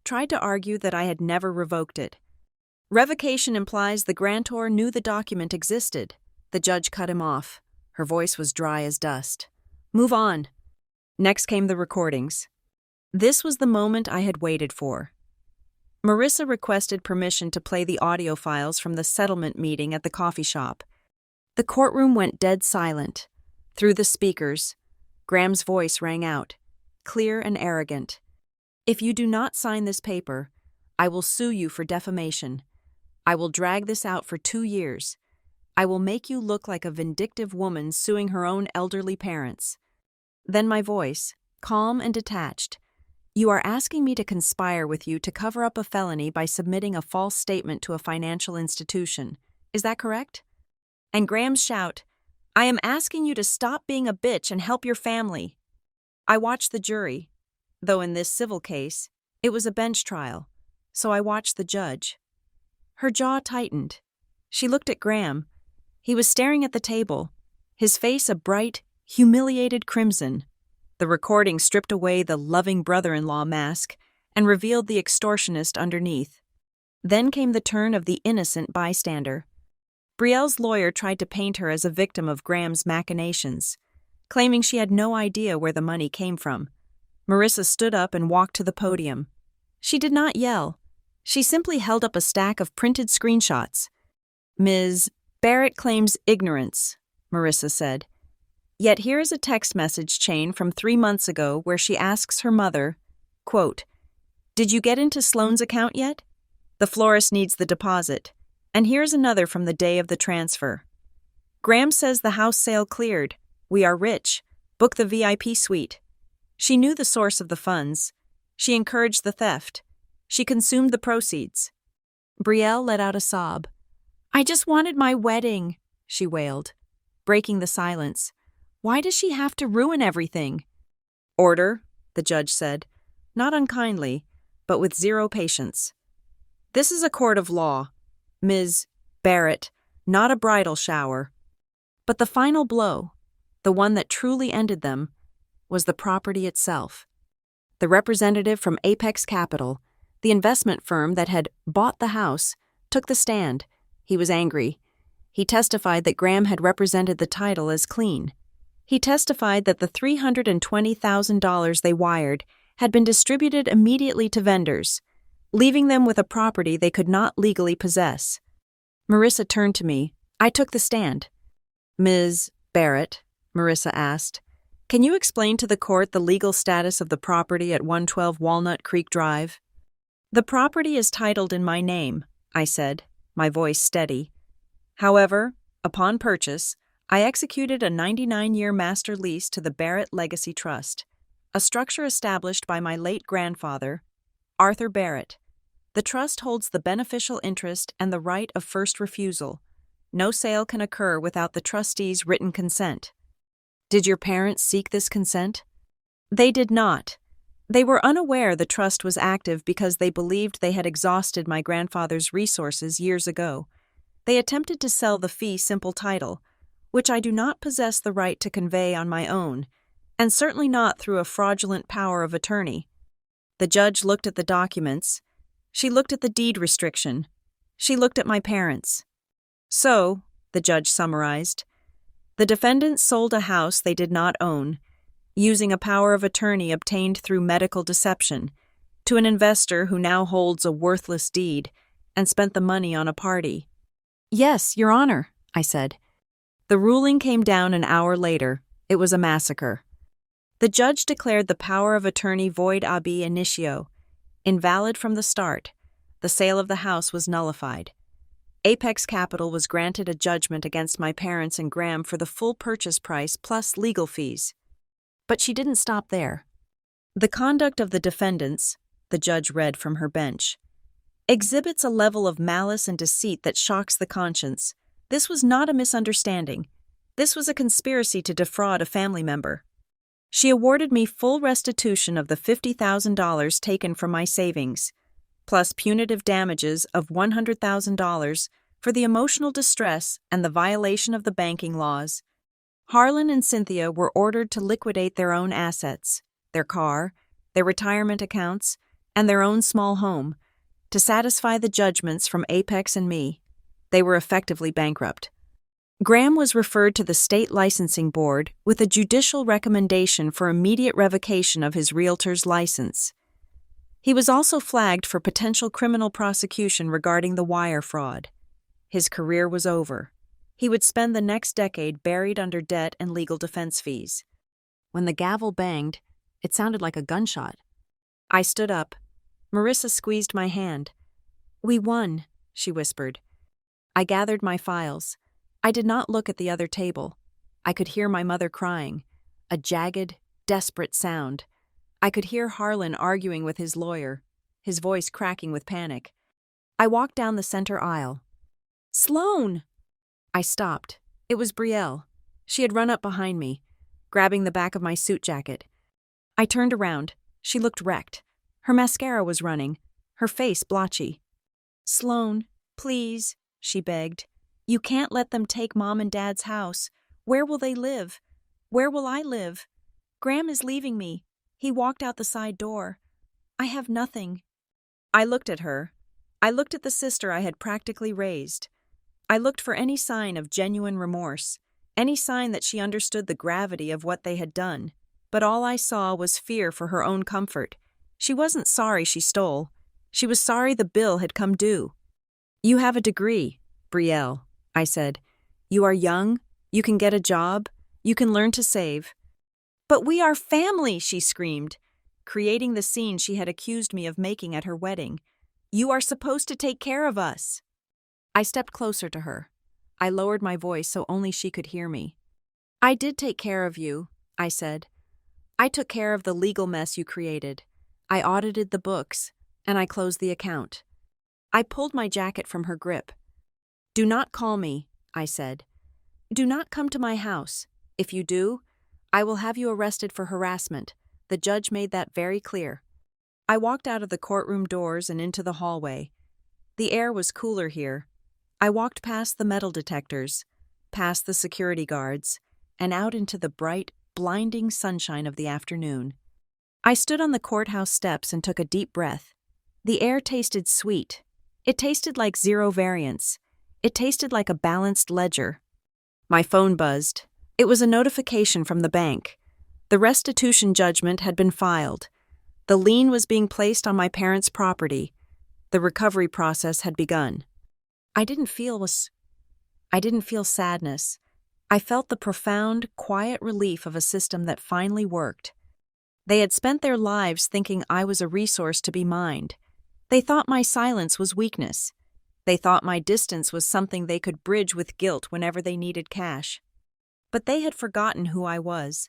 tried to argue that I had never revoked it. "Revocation implies the grantor knew the document existed." The judge cut him off. Her voice was dry as dust. "Move on." Next came the recordings. This was the moment I had waited for. Marissa requested permission to play the audio files from the settlement meeting at the coffee shop. The courtroom went dead silent. Through the speakers, Graham's voice rang out, clear and arrogant. "If you do not sign this paper, I will sue you for defamation. I will drag this out for 2 years. I will make you look like a vindictive woman suing her own elderly parents." Then my voice, calm and detached. "You are asking me to conspire with you to cover up a felony by submitting a false statement to a financial institution. Is that correct?" And Graham's shout, "I am asking you to stop being a bitch and help your family." I watched the jury, though in this civil case, it was a bench trial, so I watched the judge. Her jaw tightened. She looked at Graham. He was staring at the table, his face a bright, humiliated crimson. The recording stripped away the loving brother-in-law mask and revealed the extortionist underneath. Then came the turn of the innocent bystander. Brielle's lawyer tried to paint her as a victim of Graham's machinations, claiming she had no idea where the money came from. Marissa stood up and walked to the podium. She did not yell. She simply held up a stack of printed screenshots. "Ms. Barrett claims ignorance," Marissa said. "Yet here is a text message chain from 3 months ago where she asks her mother, quote, 'Did you get into Sloane's account yet? The florist needs the deposit. And here's another from the day of the transfer. Graham says the house sale cleared. We are rich. Book the VIP suite.' She knew the source of the funds. She encouraged the theft. She consumed the proceeds." Brielle let out a sob. "I just wanted my wedding," she wailed, breaking the silence. "Why does she have to ruin everything?" "Order," the judge said, not unkindly, but with zero patience. "This is a court of law. Ms. Barrett, not a bridal shower." But the final blow, the one that truly ended them, was the property itself. The representative from Apex Capital, the investment firm that had bought the house, took the stand. He was angry. He testified that Graham had represented the title as clean. He testified that the $320,000 they wired had been distributed immediately to vendors, leaving them with a property they could not legally possess. Marissa turned to me. I took the stand. "Ms. Barrett," Marissa asked, "can you explain to the court the legal status of the property at 112 Walnut Creek Drive?" "The property is titled in my name," I said, my voice steady. "However, upon purchase, I executed a 99-year master lease to the Barrett Legacy Trust, a structure established by my late grandfather, Arthur Barrett. The trust holds the beneficial interest and the right of first refusal. No sale can occur without the trustee's written consent." "Did your parents seek this consent?" "They did not. They were unaware the trust was active because they believed they had exhausted my grandfather's resources years ago. They attempted to sell the fee simple title, which I do not possess the right to convey on my own, and certainly not through a fraudulent power of attorney. The judge looked at the documents. She looked at the deed restriction. She looked at my parents. So, the judge summarized, the defendants sold a house they did not own, using a power of attorney obtained through medical deception, to an investor who now holds a worthless deed and spent the money on a party. Yes, Your Honor, I said. The ruling came down an hour later. It was a massacre. The judge declared the power of attorney void ab initio, invalid from the start. The sale of the house was nullified. Apex Capital was granted a judgment against my parents and Graham for the full purchase price plus legal fees. But she didn't stop there. The conduct of the defendants, the judge read from her bench, exhibits a level of malice and deceit that shocks the conscience. This was not a misunderstanding. This was a conspiracy to defraud a family member. She awarded me full restitution of the $50,000 taken from my savings, plus punitive damages of $100,000 for the emotional distress and the violation of the banking laws. Harlan and Cynthia were ordered to liquidate their own assets, their car, their retirement accounts, and their own small home, to satisfy the judgments from Apex and me. They were effectively bankrupt. Graham was referred to the state licensing board with a judicial recommendation for immediate revocation of his realtor's license. He was also flagged for potential criminal prosecution regarding the wire fraud. His career was over. He would spend the next decade buried under debt and legal defense fees. When the gavel banged, it sounded like a gunshot. I stood up. Marissa squeezed my hand. "We won," she whispered. I gathered my files. I did not look at the other table. I could hear my mother crying, a jagged, desperate sound. I could hear Harlan arguing with his lawyer, his voice cracking with panic. I walked down the center aisle. "Sloan!" I stopped. It was Brielle. She had run up behind me, grabbing the back of my suit jacket. I turned around. She looked wrecked. Her mascara was running, her face blotchy. "Sloan, please," she begged. "You can't let them take Mom and Dad's house. Where will they live? Where will I live? Graham is leaving me. He walked out the side door. I have nothing." I looked at her. I looked at the sister I had practically raised. I looked for any sign of genuine remorse, any sign that she understood the gravity of what they had done. But all I saw was fear for her own comfort. She wasn't sorry she stole. She was sorry the bill had come due. "You have a degree, Brielle," I said. "You are young. You can get a job. You can learn to save." "But we are family," she screamed, creating the scene she had accused me of making at her wedding. "You are supposed to take care of us." I stepped closer to her. I lowered my voice so only she could hear me. "I did take care of you," I said. "I took care of the legal mess you created. I audited the books, and I closed the account." I pulled my jacket from her grip. "Do not call me," I said. "Do not come to my house. If you do, I will have you arrested for harassment. The judge made that very clear." I walked out of the courtroom doors and into the hallway. The air was cooler here. I walked past the metal detectors, past the security guards, and out into the bright, blinding sunshine of the afternoon. I stood on the courthouse steps and took a deep breath. The air tasted sweet. It tasted like zero variance. It tasted like a balanced ledger. My phone buzzed. It was a notification from the bank. The restitution judgment had been filed. The lien was being placed on my parents' property. The recovery process had begun. I didn't feel sadness. I felt the profound, quiet relief of a system that finally worked. They had spent their lives thinking I was a resource to be mined. They thought my silence was weakness. They thought my distance was something they could bridge with guilt whenever they needed cash. But they had forgotten who I was.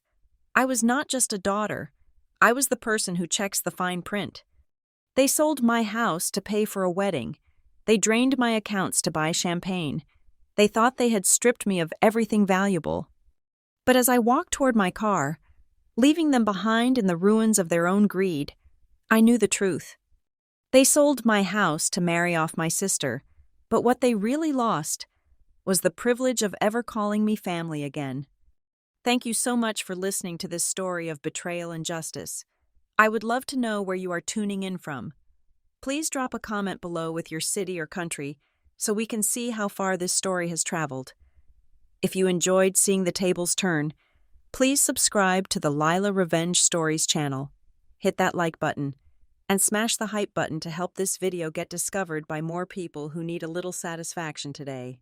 I was not just a daughter. I was the person who checks the fine print. They sold my house to pay for a wedding. They drained my accounts to buy champagne. They thought they had stripped me of everything valuable. But as I walked toward my car, leaving them behind in the ruins of their own greed, I knew the truth. They sold my house to marry off my sister. But what they really lost was the privilege of ever calling me family again. Thank you so much for listening to this story of betrayal and justice. I would love to know where you are tuning in from. Please drop a comment below with your city or country so we can see how far this story has traveled. If you enjoyed seeing the tables turn, please subscribe to the Lila Revenge Stories channel. Hit that like button and smash the hype button to help this video get discovered by more people who need a little satisfaction today.